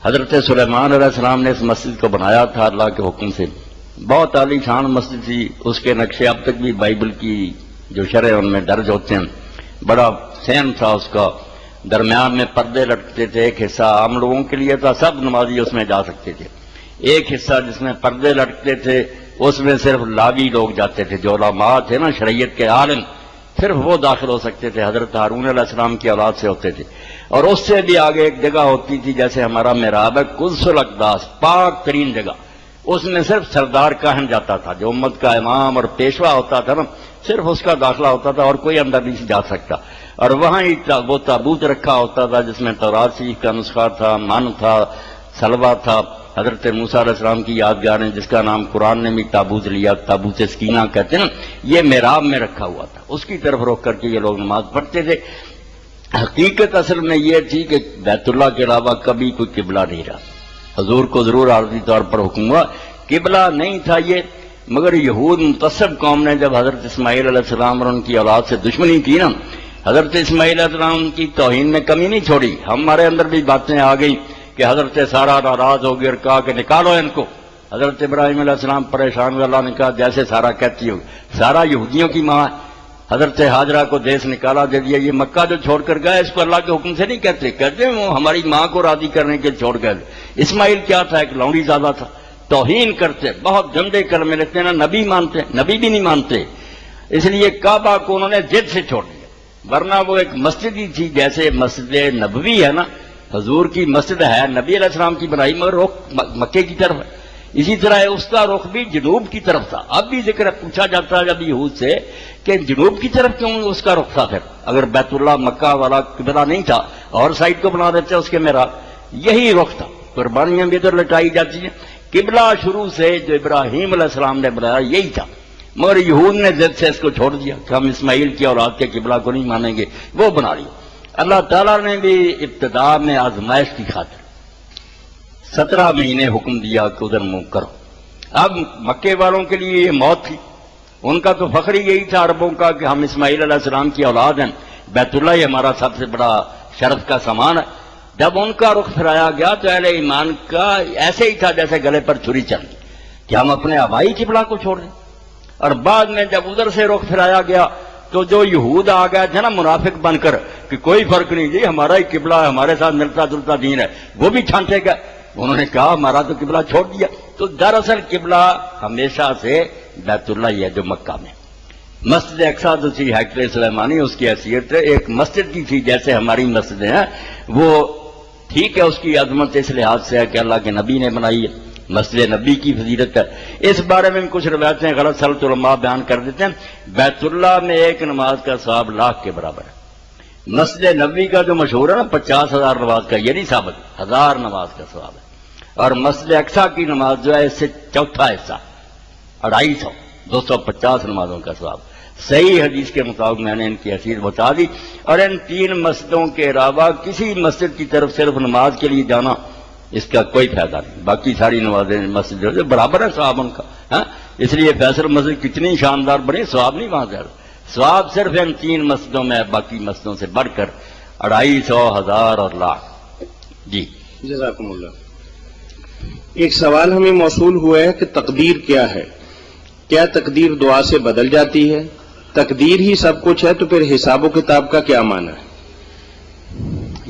حضرت سلیمان علیہ السلام نے اس مسجد کو بنایا تھا اللہ کے حکم سے، بہت عالی شان مسجد تھی، اس کے نقشے اب تک بھی بائبل کی جو شرح ان میں درج ہوتے ہیں، بڑا سین تھا اس کا، درمیان میں پردے لٹکتے تھے، ایک حصہ عام لوگوں کے لیے تھا، سب نمازی اس میں جا سکتے تھے، ایک حصہ جس میں پردے لٹکتے تھے اس میں صرف لاوی لوگ جاتے تھے، جو علماء تھے نا شریعت کے عالم، صرف وہ داخل ہو سکتے تھے، حضرت ہارون علیہ السلام کی اولاد سے ہوتے تھے، اور اس سے بھی آگے ایک جگہ ہوتی تھی جیسے ہمارا محراب ہے، قدس الاقداس، پاک ترین جگہ، اس میں صرف سردار کاہن جاتا تھا، جو امت کا امام اور پیشوا ہوتا تھا نا، صرف اس کا داخلہ ہوتا تھا اور کوئی اندر نہیں جا سکتا، اور وہاں ہی وہ تابوت رکھا ہوتا تھا جس میں تورات شریف کا نسخہ تھا، من تھا، سلوہ تھا، حضرت موسیٰ علیہ السلام کی یادگار ہے جس کا نام قرآن نے بھی تابوت لیا، تابوت سکینہ کہتے ہیں نا، یہ محراب میں رکھا ہوا تھا، اس کی طرف رخ کر کے یہ لوگ نماز پڑھتے تھے۔ حقیقت اصل میں یہ تھی کہ بیت اللہ کے علاوہ کبھی کوئی قبلہ نہیں رہا، حضور کو ضرور عارضی طور پر حکم ہوا، قبلہ نہیں تھا یہ، مگر یہود متعصب قوم نے جب حضرت اسماعیل علیہ السلام اور ان کی اولاد سے دشمنی کی نا، حضرت اسماعیل علیہ السلام کی توہین میں کمی نہیں چھوڑی، ہمارے اندر بھی باتیں آ گئیں کہ حضرت سارا ناراض ہوگی اور کہا کہ نکالو ان کو. حضرت ابراہیم علیہ السلام پریشان ہوئے. اللہ نے کہا جیسے سارا کہتی ہو. سارا یہودیوں کی ماں ہے. حضرت ہاجرہ کو دیس نکالا دے دیا. یہ مکہ جو چھوڑ کر گیا اس کو اللہ کے حکم سے نہیں کہتے, کہتے ہیں وہ ہماری ماں کو راضی کرنے کے چھوڑ گئے. اسماعیل کیا تھا, ایک لونڈی زیادہ تھا, توہین کرتے, بہت گندے کلمے لیتے ہیں, نبی مانتے, نبی بھی نہیں مانتے. اس لیے کعبہ کو انہوں نے ضد سے چھوڑ دیا, ورنہ وہ ایک مسجد ہی تھی جیسے مسجد نبوی ہے نا, حضور کی مسجد ہے, نبی علیہ السلام کی بنائی, مگر رخ مکے کی طرف ہے. اسی طرح اس کا رخ بھی جنوب کی طرف تھا. اب بھی ذکر پوچھا جاتا ہے جب یہود سے کہ جنوب کی طرف کیوں اس کا رخ تھا, پھر اگر بیت اللہ مکہ والا قبلہ نہیں تھا اور سائڈ کو بنا دیتے اس کے میرا یہی رخ تھا. قربانیاں بھی ادھر لٹائی جاتی ہیں. قبلہ شروع سے جو ابراہیم علیہ السلام نے بنایا یہی تھا, مگر یہود نے ضد سے اس کو چھوڑ دیا کہ ہم اسماعیل کی اولاد کے قبلہ کو نہیں مانیں گے, وہ بنا لیا. اللہ تعالیٰ نے بھی ابتدا میں آزمائش کی خاطر 17 مہینے حکم دیا کہ ادھر منہ کرو. اب مکے والوں کے لیے یہ موت تھی, ان کا تو فخر ہی یہی تھا عربوں کا کہ ہم اسماعیل علیہ السلام کی اولاد ہیں, بیت اللہ ہی ہمارا سب سے بڑا شرف کا سامان ہے. جب ان کا رخ پھرایا گیا تو اہل ایمان کا ایسے ہی تھا جیسے گلے پر چھری چل گئی کہ ہم اپنے آبائی قبلہ کو چھوڑ دیں. اور بعد میں جب ادھر سے رخ پھرایا گیا تو جو یہود آ گئے تھے نا منافق بن کر کہ کوئی فرق نہیں جی, ہمارا ہی قبلہ ہے, ہمارے ساتھ ملتا جلتا دین ہے, وہ بھی چھانٹے گئے. انہوں نے کہا ہمارا تو قبلہ چھوڑ دیا. تو دراصل قبلہ ہمیشہ سے بیت اللہ ہی ہے جو مکہ میں. مسجد اقصیٰ جو تھی ہیکل سلیمانی, اس کی حیثیت ایک مسجد کی تھی جیسے ہماری مسجدیں ہیں. وہ ٹھیک ہے, اس کی عظمت اس لحاظ سے ہے کہ اللہ کے نبی نے بنائی ہے, مسجد نبی کی فضیلت ہے. اس بارے میں کچھ روایتیں غلط سلط علماء بیان کر دیتے ہیں. بیت اللہ میں ایک نماز کا ثواب 1,00,000 کے برابر ہے. مسجد نبی کا جو مشہور ہے نا 50,000 نماز کا, یہ نہیں ثابت, 1000 نماز کا ثواب ہے. اور مسجد اقصیٰ کی نماز جو ہے اس سے چوتھا حصہ 250 250 نمازوں کا ثواب. صحیح حدیث کے مطابق میں نے ان کی حیثیت بتا دی. اور ان 3 مسجدوں کے علاوہ کسی مسجد کی طرف صرف نماز کے لیے جانا اس کا کوئی فائدہ نہیں. باقی ساری نمازیں مسجد جو برابر ہے ثواب ان کا. اس لیے فیصل مسجد کتنی شاندار بنی, ثواب نہیں وہاں زیادہ, ثواب صرف ان 3 مسجدوں میں, باقی مسجدوں سے بڑھ کر 250 1000 اور 1,00,000. جی جزاکم اللہ. ایک سوال ہمیں موصول ہوا ہے کہ تقدیر کیا ہے؟ کیا تقدیر دعا سے بدل جاتی ہے؟ تقدیر ہی سب کچھ ہے تو پھر حساب و کتاب کا کیا معنی ہے؟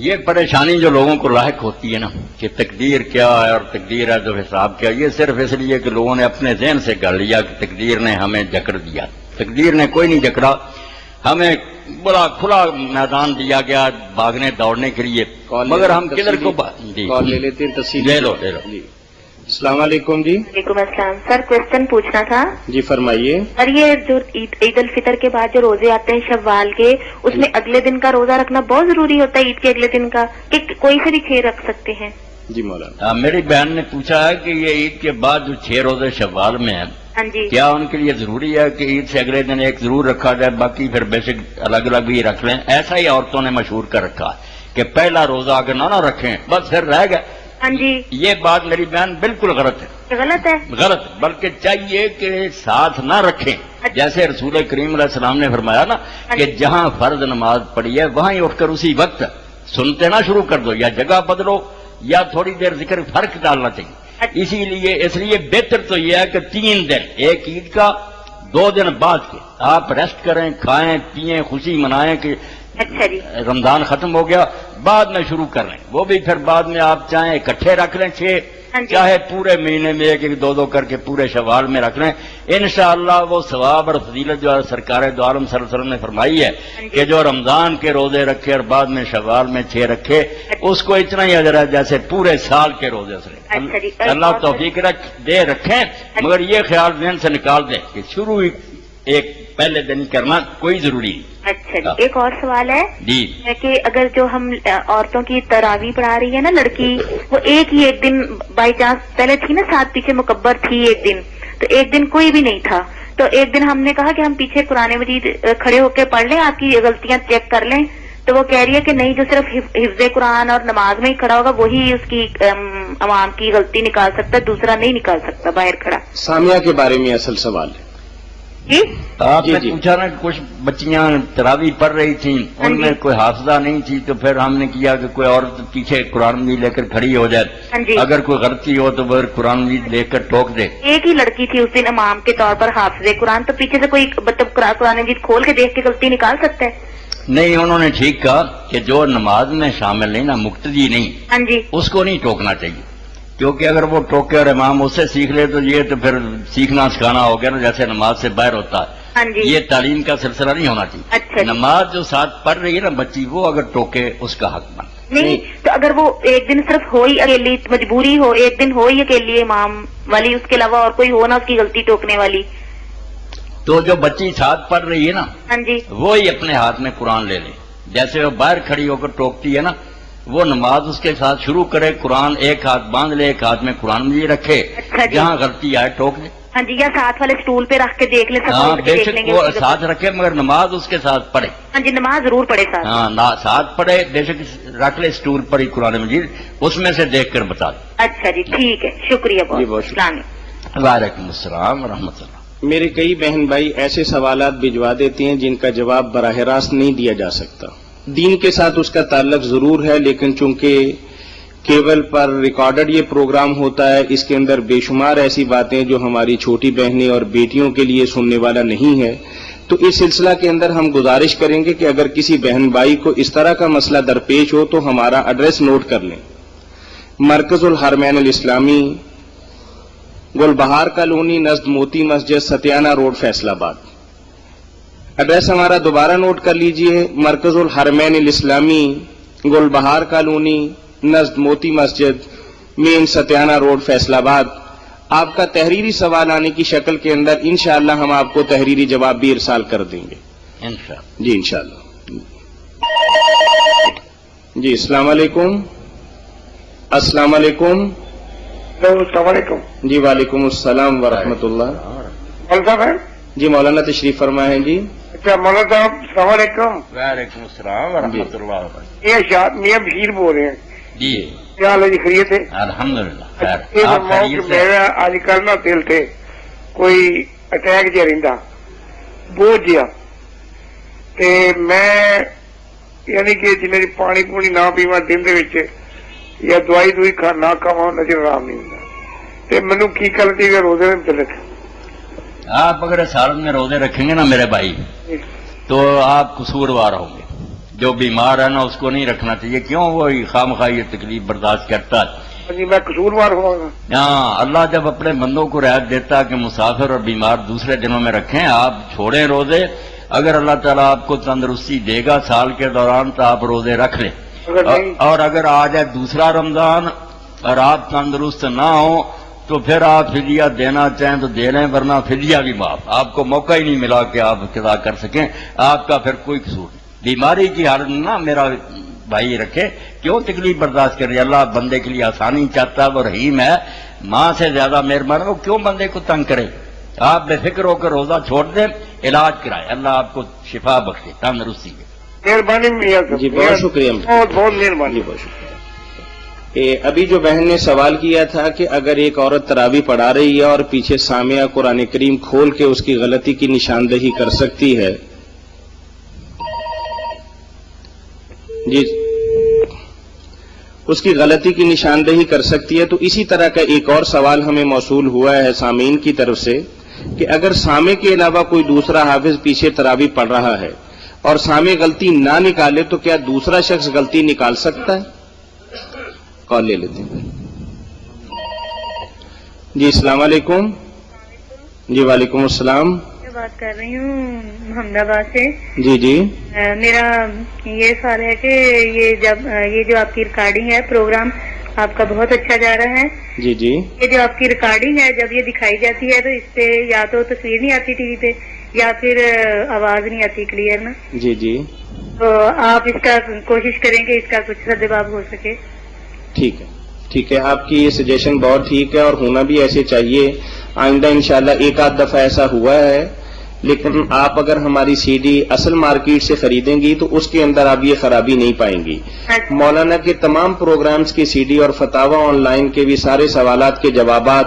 یہ پریشانی جو لوگوں کو لاحق ہوتی ہے نا کہ تقدیر کیا ہے اور تقدیر ہے جو حساب کیا, یہ صرف اس لیے کہ لوگوں نے اپنے ذہن سے گڑھ لیا کہ تقدیر نے ہمیں جکڑ دیا. تقدیر نے کوئی نہیں جکڑا, ہمیں بڑا کھلا میدان دیا گیا بھاگنے دوڑنے کے لیے, مگر ہم کدھر کو کال لے لیتے ہیں. لے لو. جی السلام علیکم. جی وعلیکم السلام. سر کوشچن پوچھنا تھا. جی فرمائیے. سر یہ جو عید الفطر کے بعد جو روزے آتے ہیں شوال کے, اس میں اگلے دن کا روزہ رکھنا بہت ضروری ہوتا ہے عید کے اگلے دن کا, کہ کوئی سے بھی 6 رکھ سکتے ہیں؟ جی مولانا. میری بہن نے پوچھا ہے کہ یہ عید کے بعد جو 6 روزے شوال میں ہیں, ہاں جی, کیا ان کے لیے ضروری ہے کہ عید سے اگلے دن ایک ضرور رکھا جائے, باقی پھر بے شک الگ الگ بھی رکھ لیں؟ ایسا ہی عورتوں نے مشہور کر رکھا ہے کہ پہلا روزہ اگر نہ رکھیں بس پھر رہ گئے. ہاں جی, یہ بات میری بہن بالکل غلط ہے. غلط ہے؟ غلط, بلکہ چاہیے کہ ساتھ نہ رکھیں. جیسے رسول کریم علیہ السلام نے فرمایا نا کہ جہاں فرض نماز پڑھی ہے وہاں ہی اٹھ کر اسی وقت سنتے نہ شروع کر دو, یا جگہ بدلو یا تھوڑی دیر ذکر فرق ڈالنا چاہیے. اس لیے بہتر تو یہ ہے کہ 3 دن, ایک عید کا 2 دن بعد کے آپ ریسٹ کریں, کھائیں پیئیں, خوشی منائیں کہ اچھا جی رمضان ختم ہو گیا, بعد میں شروع کر لیں. وہ بھی پھر بعد میں آپ چاہیں اکٹھے رکھ لیں 6, چاہے پورے مہینے میں 1 1 2 2 کر کے پورے شوال میں رکھ لیں. انشاءاللہ وہ ثواب اور فضیلت جو سرکار دو عالم صلی اللہ علیہ وسلم نے فرمائی ہے کہ جو رمضان کے روزے رکھے اور بعد میں شوال میں 6 رکھے, اس کو اتنا ہی اجر ہے جیسے پورے سال کے روزے سے. اللہ توفیق دے رکھیں, مگر یہ خیال ذہن سے نکال دیں کہ شروع ایک پہلے دن کرنا کوئی ضروری نہیں. اچھا جی, ایک اور سوال ہے جی کہ اگر جو ہم عورتوں کی تراویح پڑھا رہی ہے نا لڑکی, وہ ایک دن بائی چانس پہلے تھی نا, ساتھ پیچھے مکبر تھی ایک دن, تو ایک دن کوئی بھی نہیں تھا, تو ایک دن ہم نے کہا کہ ہم پیچھے قرآن مجید کھڑے ہو کے پڑھ لیں, آپ کی غلطیاں چیک کر لیں, تو وہ کہہ رہی ہے کہ نہیں, جو صرف حفظ قرآن اور نماز میں ہی کھڑا ہوگا وہی اس کی عوام کی غلطی نکال سکتا ہے, دوسرا نہیں نکال سکتا باہر کھڑا. سامیہ کے بارے میں اصل سوال ہے. جی آپ نے جی۔ پوچھا نا کہ کچھ بچیاں تراوی پڑھ رہی تھیں، ان میں کوئی حافظہ نہیں تھی، تو پھر ہم نے کیا کہ کوئی عورت پیچھے قرآن مجید لے کر کھڑی ہو جائے، ہاں جی۔ اگر کوئی غلطی ہو تو پھر قرآن مجید لے کر ٹوک دے۔ ایک ہی لڑکی تھی اس دن امام کے طور پر حافظ قرآن، تو پیچھے سے کوئی مطلب قرآن مجید کھول کے دیکھ کے غلطی نکال سکتا ہے؟ نہیں، انہوں نے ٹھیک کہا کہ جو نماز میں شامل نہیں نا، مقتدی نہیں، ہاں جی اس کو نہیں ٹوکنا چاہیے، کیونکہ اگر وہ ٹوکے اور امام اس سے سیکھ لے تو یہ تو پھر سیکھنا سکھانا ہو گیا نا، جیسے نماز سے باہر ہوتا ہے۔ ہاں جی یہ تعلیم کا سلسلہ نہیں ہونا اچھا چاہیے۔ جی۔ نماز جو ساتھ پڑھ رہی ہے نا بچی، وہ اگر ٹوکے اس کا حق بنتا ہے۔ نہیں تو اگر وہ ایک دن صرف ہو ہی اکیلی، مجبوری ہو ایک دن ہو ہی اکیلی امام والی، اس کے علاوہ اور کوئی ہو نا اس کی غلطی ٹوکنے والی، تو جو بچی ساتھ پڑھ رہی ہے نا، ہاں جی وہی اپنے ہاتھ میں قرآن لے لے، جیسے وہ باہر کھڑی ہو کر ٹوکتی ہے نا، وہ نماز اس کے ساتھ شروع کرے، قرآن ایک ہاتھ باندھ لے، ایک ہاتھ میں قرآن مجید رکھے، اچھا جی۔ جہاں غلطی آئے ٹوک دے۔ ہاں جی، یا ساتھ والے سٹول پہ رکھ کے دیکھ لیں، سب ہاں اٹھ کے بے دیکھ شک لیں گے وہ اس چیزوں کو۔ ساتھ رکھے، مگر نماز اس کے ساتھ پڑھے۔ ہاں جی، نماز ضرور پڑھے ساتھ۔ ہاں ساتھ پڑھے، بے شک رکھ لے سٹول پر ہی قرآن مجید، اس میں سے دیکھ کر بتا دے۔ اچھا جی ٹھیک ہے، شکریہ جی، بہت بہت، شکریہ۔ السلام علیکم۔ وعلیکم السلام ورحمۃ اللہ۔ میرے کئی بہن بھائی ایسے سوالات بھجوا دیتے ہیں جن کا جواب براہ راست نہیں دیا جا سکتا۔ دین کے ساتھ اس کا تعلق ضرور ہے، لیکن چونکہ کیبل پر ریکارڈڈ یہ پروگرام ہوتا ہے، اس کے اندر بے شمار ایسی باتیں جو ہماری چھوٹی بہنیں اور بیٹیوں کے لیے سننے والا نہیں ہے، تو اس سلسلہ کے اندر ہم گزارش کریں گے کہ اگر کسی بہن بھائی کو اس طرح کا مسئلہ درپیش ہو تو ہمارا ایڈریس نوٹ کر لیں۔ مرکز الحرمین الاسلامی، گل بہار کالونی، نزد موتی مسجد، ستیانہ روڈ، فیصل آباد۔ ایڈریس ہمارا دوبارہ نوٹ کر لیجئے، مرکز الحرمین الاسلامی، گل بہار کالونی، نزد موتی مسجد، مین ستیانہ روڈ، فیصل آباد۔ آپ کا تحریری سوال آنے کی شکل کے اندر انشاءاللہ ہم آپ کو تحریری جواب بھی ارسال کر دیں گے انشاءاللہ۔ جی انشاءاللہ۔ جی السلام علیکم۔ السلام علیکم۔ السلام علیکم جی وعلیکم السلام ورحمۃ اللہ۔ مولانا صاحب ہیں؟ جی مولانا تشریف فرمائے ہیں جی۔ اچھا مولانا صاحب السلام علیکم، وعلیکم السلام ورحمۃ اللہ وبرکاتہ۔ یہ شاہ میاں بشیر بول رہے ہیں، جی کیا حال ہے جی، خیریت ہے؟ الحمدللہ خیر۔ یہ آپ فرماؤ کہ خیریت سے؟ میرا اج کل نہ دل تے کوئی اٹیک جہ رہندا بوجھ جہا، تے میں یعنی کہ جنہیں پانی پونی نہ پیواں دن دے وچ یا دوائی دوئی نہ کھاواں، نظر آرام نہیں ہوندا، تے مینوں کی کرنا چاہیے روزے دے متعلق؟ آپ اگر سالن میں روزے رکھیں گے نا میرے بھائی، تو آپ قصوروار ہوں گے۔ جو بیمار ہے نا اس کو نہیں رکھنا چاہیے، کیوں؟ وہ خام خواہ یہ تکلیف برداشت کرتا ہے۔ جی میں قصوروار ہوں گا؟ ہاں، اللہ جب اپنے بندوں کو رعایت دیتا ہے کہ مسافر اور بیمار دوسرے دنوں میں رکھیں، آپ چھوڑیں روزے۔ اگر اللہ تعالیٰ آپ کو تندرستی دے گا سال کے دوران تو آپ روزے رکھ لیں، اگر نہیں اور اگر آ جائے دوسرا رمضان اور آپ تندرست نہ ہوں تو پھر آپ فدیہ دینا چاہیں تو دے لیں، ورنہ فدیہ بھی معاف۔ آپ کو موقع ہی نہیں ملا کہ آپ قضا کر سکیں، آپ کا پھر کوئی قصور نہیں۔ بیماری کی حالت نہ میرا بھائی رکھے، کیوں تکلیف برداشت کر رہی ہے؟ اللہ بندے کے لیے آسانی چاہتا ہے، وہ رحیم ہے، ماں سے زیادہ مہربان ہے، وہ کیوں بندے کو تنگ کرے؟ آپ بے فکر ہو کر روزہ چھوڑ دیں، علاج کرائیں، اللہ آپ کو شفا بخشے، تندرستی دے۔ مہربانی میاں صاحب، جی بہت شکریہ۔ بہت بہت مہربانی۔ جی بہت شکریہ۔ ابھی جو بہن نے سوال کیا تھا کہ اگر ایک عورت تراویح پڑھا رہی ہے اور پیچھے سامعہ قرآن کریم کھول کے اس کی غلطی کی نشاندہی کر سکتی ہے، جی اس کی غلطی کی نشاندہی کر سکتی ہے، تو اسی طرح کا ایک اور سوال ہمیں موصول ہوا ہے سامعین کی طرف سے کہ اگر سامع کے علاوہ کوئی دوسرا حافظ پیچھے تراویح پڑھ رہا ہے اور سامع غلطی نہ نکالے تو کیا دوسرا شخص غلطی نکال سکتا ہے؟ کال لے لیتے ہیں۔ جی السلام علیکم۔ جی وعلیکم السلام۔ میں بات کر رہی ہوں محمد آباد سے۔ جی جی میرا یہ سوال ہے کہ یہ جو آپ کی ریکارڈنگ ہے پروگرام آپ کا بہت اچھا جا رہا ہے، جی جی یہ جو آپ کی ریکارڈنگ ہے جب یہ دکھائی جاتی ہے تو اس پہ یا تو تصویر نہیں آتی ٹی وی پہ یا پھر آواز نہیں آتی کلیئر نا، جی جی تو آپ اس کا کوشش کریں کہ اس کا کچھ سدباب ہو سکے۔ ٹھیک ہے، ٹھیک ہے، آپ کی یہ سجیشن بہت ٹھیک ہے اور ہونا بھی ایسے چاہیے۔ آئندہ انشاءاللہ ایک آدھ دفعہ ایسا ہوا ہے، لیکن آپ اگر ہماری سی ڈی اصل مارکیٹ سے خریدیں گی تو اس کے اندر آپ یہ خرابی نہیں پائیں گی۔ مولانا کے تمام پروگرامز کی سی ڈی اور فتاوی آن لائن کے بھی سارے سوالات کے جوابات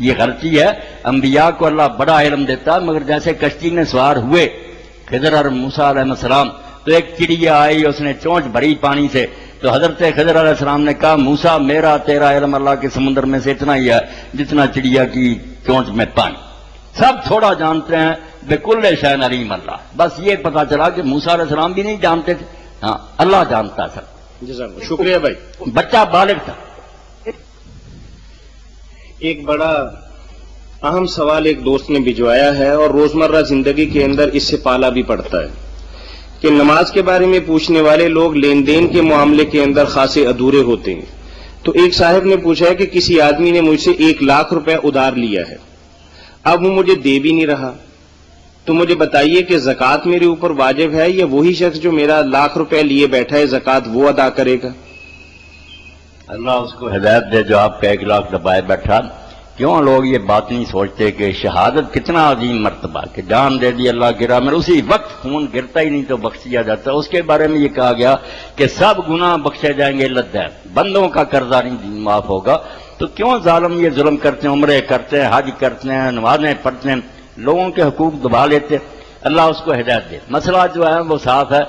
یہ غلطی ہے. انبیاء کو اللہ بڑا علم دیتا ہے، مگر جیسے کشتی میں سوار ہوئے خضر اور موسیٰ علیہ السلام، تو ایک چڑیا آئی، اس نے چونچ بھری پانی سے، تو حضرت خضر علیہ السلام نے کہا موسیٰ میرا تیرا علم اللہ کے سمندر میں سے اتنا ہی ہے جتنا چڑیا کی چونچ میں پانی. سب تھوڑا جانتے ہیں، بکل شیء علیم اللہ. بس یہ پتا چلا کہ موسیٰ علیہ السلام بھی نہیں جانتے تھے، ہاں اللہ جانتا ہے سب. جزاک اللہ. شکریہ بھائی. بچہ بالغ تھا. ایک بڑا اہم سوال ایک دوست نے بھجوایا ہے اور روزمرہ زندگی کے اندر اس سے پالا بھی پڑتا ہے کہ نماز کے بارے میں پوچھنے والے لوگ لین دین کے معاملے کے اندر خاصے ادھورے ہوتے ہیں. تو ایک صاحب نے پوچھا ہے کہ کسی آدمی نے مجھ سے 1,00,000 روپے ادھار لیا ہے، اب وہ مجھے دے بھی نہیں رہا، تو مجھے بتائیے کہ زکوٰۃ میرے اوپر واجب ہے یا وہی شخص جو میرا 1,00,000 روپے لیے بیٹھا ہے زکوٰۃ وہ ادا کرے گا؟ اللہ اس کو ہدایت دے جو آپ کا 1,00,000 دبائے بیٹھا. کیوں لوگ یہ بات نہیں سوچتے کہ شہادت کتنا عظیم مرتبہ کہ جان دے دی اللہ کی راہ میں، اسی وقت خون گرتا ہی نہیں تو بخش دیا جاتا. اس کے بارے میں یہ کہا گیا کہ سب گناہ بخشے جائیں گے لدین، بندوں کا قرضہ نہیں معاف ہوگا. تو کیوں ظالم یہ ظلم کرتے ہیں، عمرے کرتے ہیں، حج کرتے ہیں، نمازیں پڑھتے ہیں، لوگوں کے حقوق دبا لیتے ہیں. اللہ اس کو ہدایت دے. مسئلہ جو ہے وہ صاف ہے،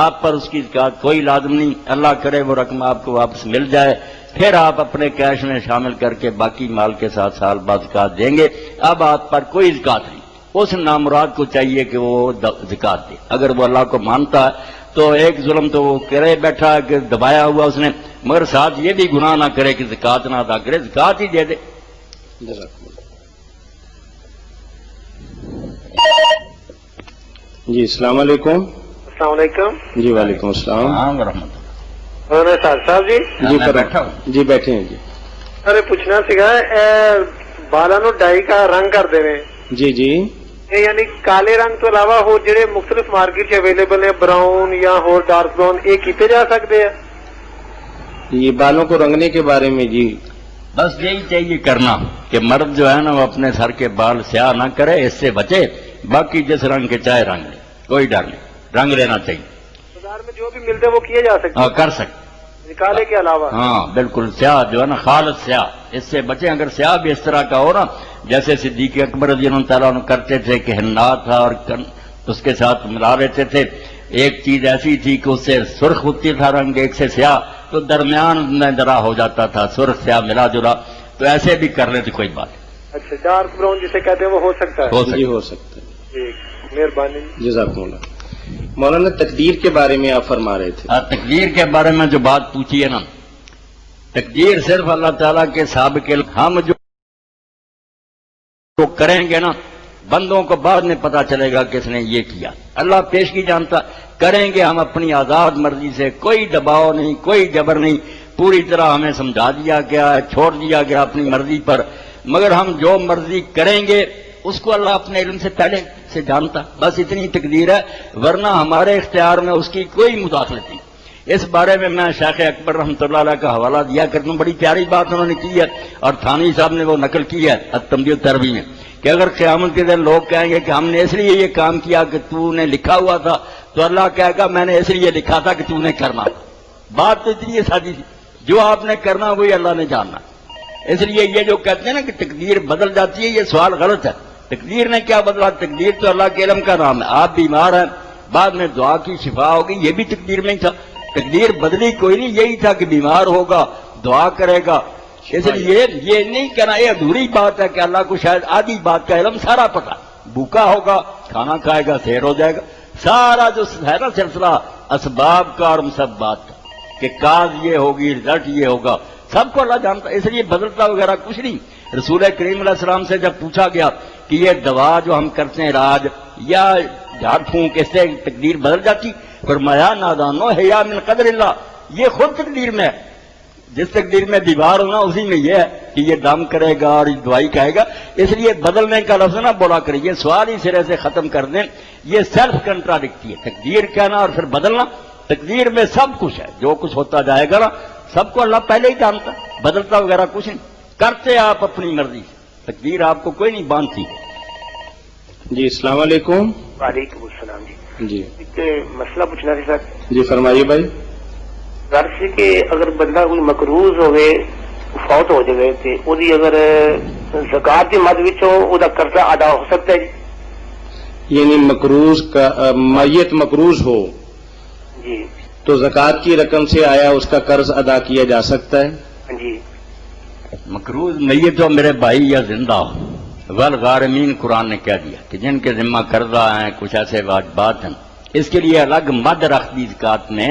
آپ پر اس کی زکوٰۃ کوئی لازم نہیں. اللہ کرے وہ رقم آپ کو واپس مل جائے، پھر آپ اپنے کیش میں شامل کر کے باقی مال کے ساتھ سال بعد زکوٰۃ دیں گے. اب آپ پر کوئی زکوٰۃ نہیں. اس نامراد کو چاہیے کہ وہ زکوٰۃ دے. اگر وہ اللہ کو مانتا ہے تو ایک ظلم تو وہ کرے بیٹھا کہ دبایا ہوا اس نے، مگر ساتھ یہ بھی گناہ نہ کرے کہ زکوٰۃ نہ ادا کرے، زکوٰۃ ہی دے دے. جی السلام علیکم. السلام علیکم. جی وعلیکم السلام. ہاں ورحمۃ صاحب جی جی بیٹھا ہوں. جی بیٹھے ہیں. جی ارے پوچھنا سیگا بالاں نو ڈائی کا رنگ کر دے رہے جی جی یعنی کالے رنگ تو علاوہ ہو جڑے مختلف مارکیٹ اویلیبل ہیں براؤن یا ہور ڈارک براؤن یہ کیتے جا سکتے ہیں؟ یہ بالوں کو رنگنے کے بارے میں جی بس یہی چاہیے کرنا کہ مرد جو ہے نا وہ اپنے سر کے بال سیاہ نہ کرے، اس سے بچے. باقی جس رنگ کے چاہے رنگ لے، کوئی ڈر نہیں، رنگ لینا چاہیے. بازار میں جو بھی ملتے ہیں وہ کیے جا سکتے ہاں کر سکتے. کالے کے علاوہ ہاں بالکل سیاہ جو ہے نا خالص سیاہ، اس سے بچیں. اگر سیاہ بھی اس طرح کا ہو نا جیسے صدیق اکبر رضی اللہ تعالیٰ عنہ کرتے تھے کہ ہننا تھا اور اس کے ساتھ ملا لیتے تھے. ایک چیز ایسی تھی کہ اس سے سرخ ہوتی تھا رنگ، ایک سے سیاہ، تو درمیان میں ذرا ہو جاتا تھا سرخ سیاہ ملا جلا. تو ایسے بھی کر لیتے کوئی بات. اچھا ڈارک براؤن جسے کہتے ہیں وہ ہو سکتا ہے؟ جی ہو سکتا ہے. ٹھیک مہربانی. جزاکم اللہ. مولانا تقدیر کے بارے میں آپ فرما رہے تھے. تقدیر کے بارے میں جو بات پوچھی ہے نا، تقدیر صرف اللہ تعالیٰ کے سابق علم. ہم جو کریں گے نا بندوں کو بعد میں پتا چلے گا کس نے یہ کیا. اللہ پیش کی جانتا. کریں گے ہم اپنی آزاد مرضی سے، کوئی دباؤ نہیں، کوئی جبر نہیں. پوری طرح ہمیں سمجھا دیا گیا ہے، چھوڑ دیا گیا اپنی مرضی پر. مگر ہم جو مرضی کریں گے اس کو اللہ اپنے علم سے پہلے سے جانتا. بس اتنی تقدیر ہے، ورنہ ہمارے اختیار میں اس کی کوئی مداخلت نہیں. اس بارے میں میں شیخ اکبر رحمۃ اللہ علیہ کا حوالہ دیا کرتا ہوں. بڑی پیاری بات انہوں نے کی ہے اور تھانوی صاحب نے وہ نقل کی ہے التنبیہ والترغیب میں کہ اگر قیامت کے دن لوگ کہیں گے کہ ہم نے اس لیے یہ کام کیا کہ تو نے لکھا ہوا تھا، تو اللہ کہے گا میں نے اس لیے لکھا تھا کہ تو نے کرنا. بات تو اتنی سادی تھی، جو آپ نے کرنا وہی اللہ نے جاننا. اس لیے یہ جو کہتے ہیں نا کہ تقدیر بدل جاتی ہے، یہ سوال غلط ہے. تقدیر نے کیا بدلا؟ تقدیر تو اللہ کے علم کا نام ہے. آپ بیمار ہیں، بعد میں دعا کی شفا ہوگی، یہ بھی تقدیر میں ہی تھا. تقدیر بدلی کوئی نہیں، یہی تھا کہ بیمار ہوگا، دعا کرے گا. اس لیے یہ نہیں کہنا یہ ادھوری بات ہے کہ اللہ کو شاید آدھی بات کا علم سارا پتا. بھوکا ہوگا، کھانا کھائے گا، سیر ہو جائے گا. سارا جو ہے نا سلسلہ اسباب کا اور مسبات کا کہ کاز یہ ہوگی، رزلٹ یہ ہوگا، سب کو اللہ جانتا. اس لیے بدلتا وغیرہ کچھ نہیں. رسول کریم علیہ السلام سے جب پوچھا گیا کہ یہ دوا جو ہم کرتے ہیں علاج یا جھاڑ پھونک اس سے تقدیر بدل جاتی، فرمایا نادانو حیا من قدر اللہ، یہ خود تقدیر میں ہے. جس تقدیر میں بیمار ہونا اسی میں یہ ہے کہ یہ دم کرے گا اور دوائی کہے گا. اس لیے بدلنے کا لفظ نہ بولا کرے، یہ سوال ہی سرے سے ختم کر دیں. یہ سیلف کنٹراڈکٹی ہے، تقدیر کہنا اور پھر بدلنا. تقدیر میں سب کچھ ہے، جو کچھ ہوتا جائے گا نا سب کو اللہ پہلے ہی جانتا. بدلتا وغیرہ کچھ نہیں، کرتے آپ اپنی مرضی سے. تقدیر آپ کو کوئی نہیں باندھتی. جی السلام علیکم. وعلیکم السلام. جی ایک مسئلہ پوچھنا تھا سر. جی فرمائیے بھائی. غرض سے کہ اگر بندہ کوئی مقروض ہوئے فوت ہو جائے تے اودی اگر زکات دی مد وچوں او دا قرضہ ادا ہو سکتا ہے یعنی مقروض کا میت مقروض ہو جی تو زکات کی رقم سے آیا اس کا قرض ادا کیا جا سکتا ہے؟ جی مقروض میت ہو میرے بھائی یا زندہ ہو، والغارمین قرآن نے کہہ دیا کہ جن کے ذمہ قرضہ ہیں، کچھ ایسے واجبات ہیں، اس کے لیے الگ مد رکھ دی زکات میں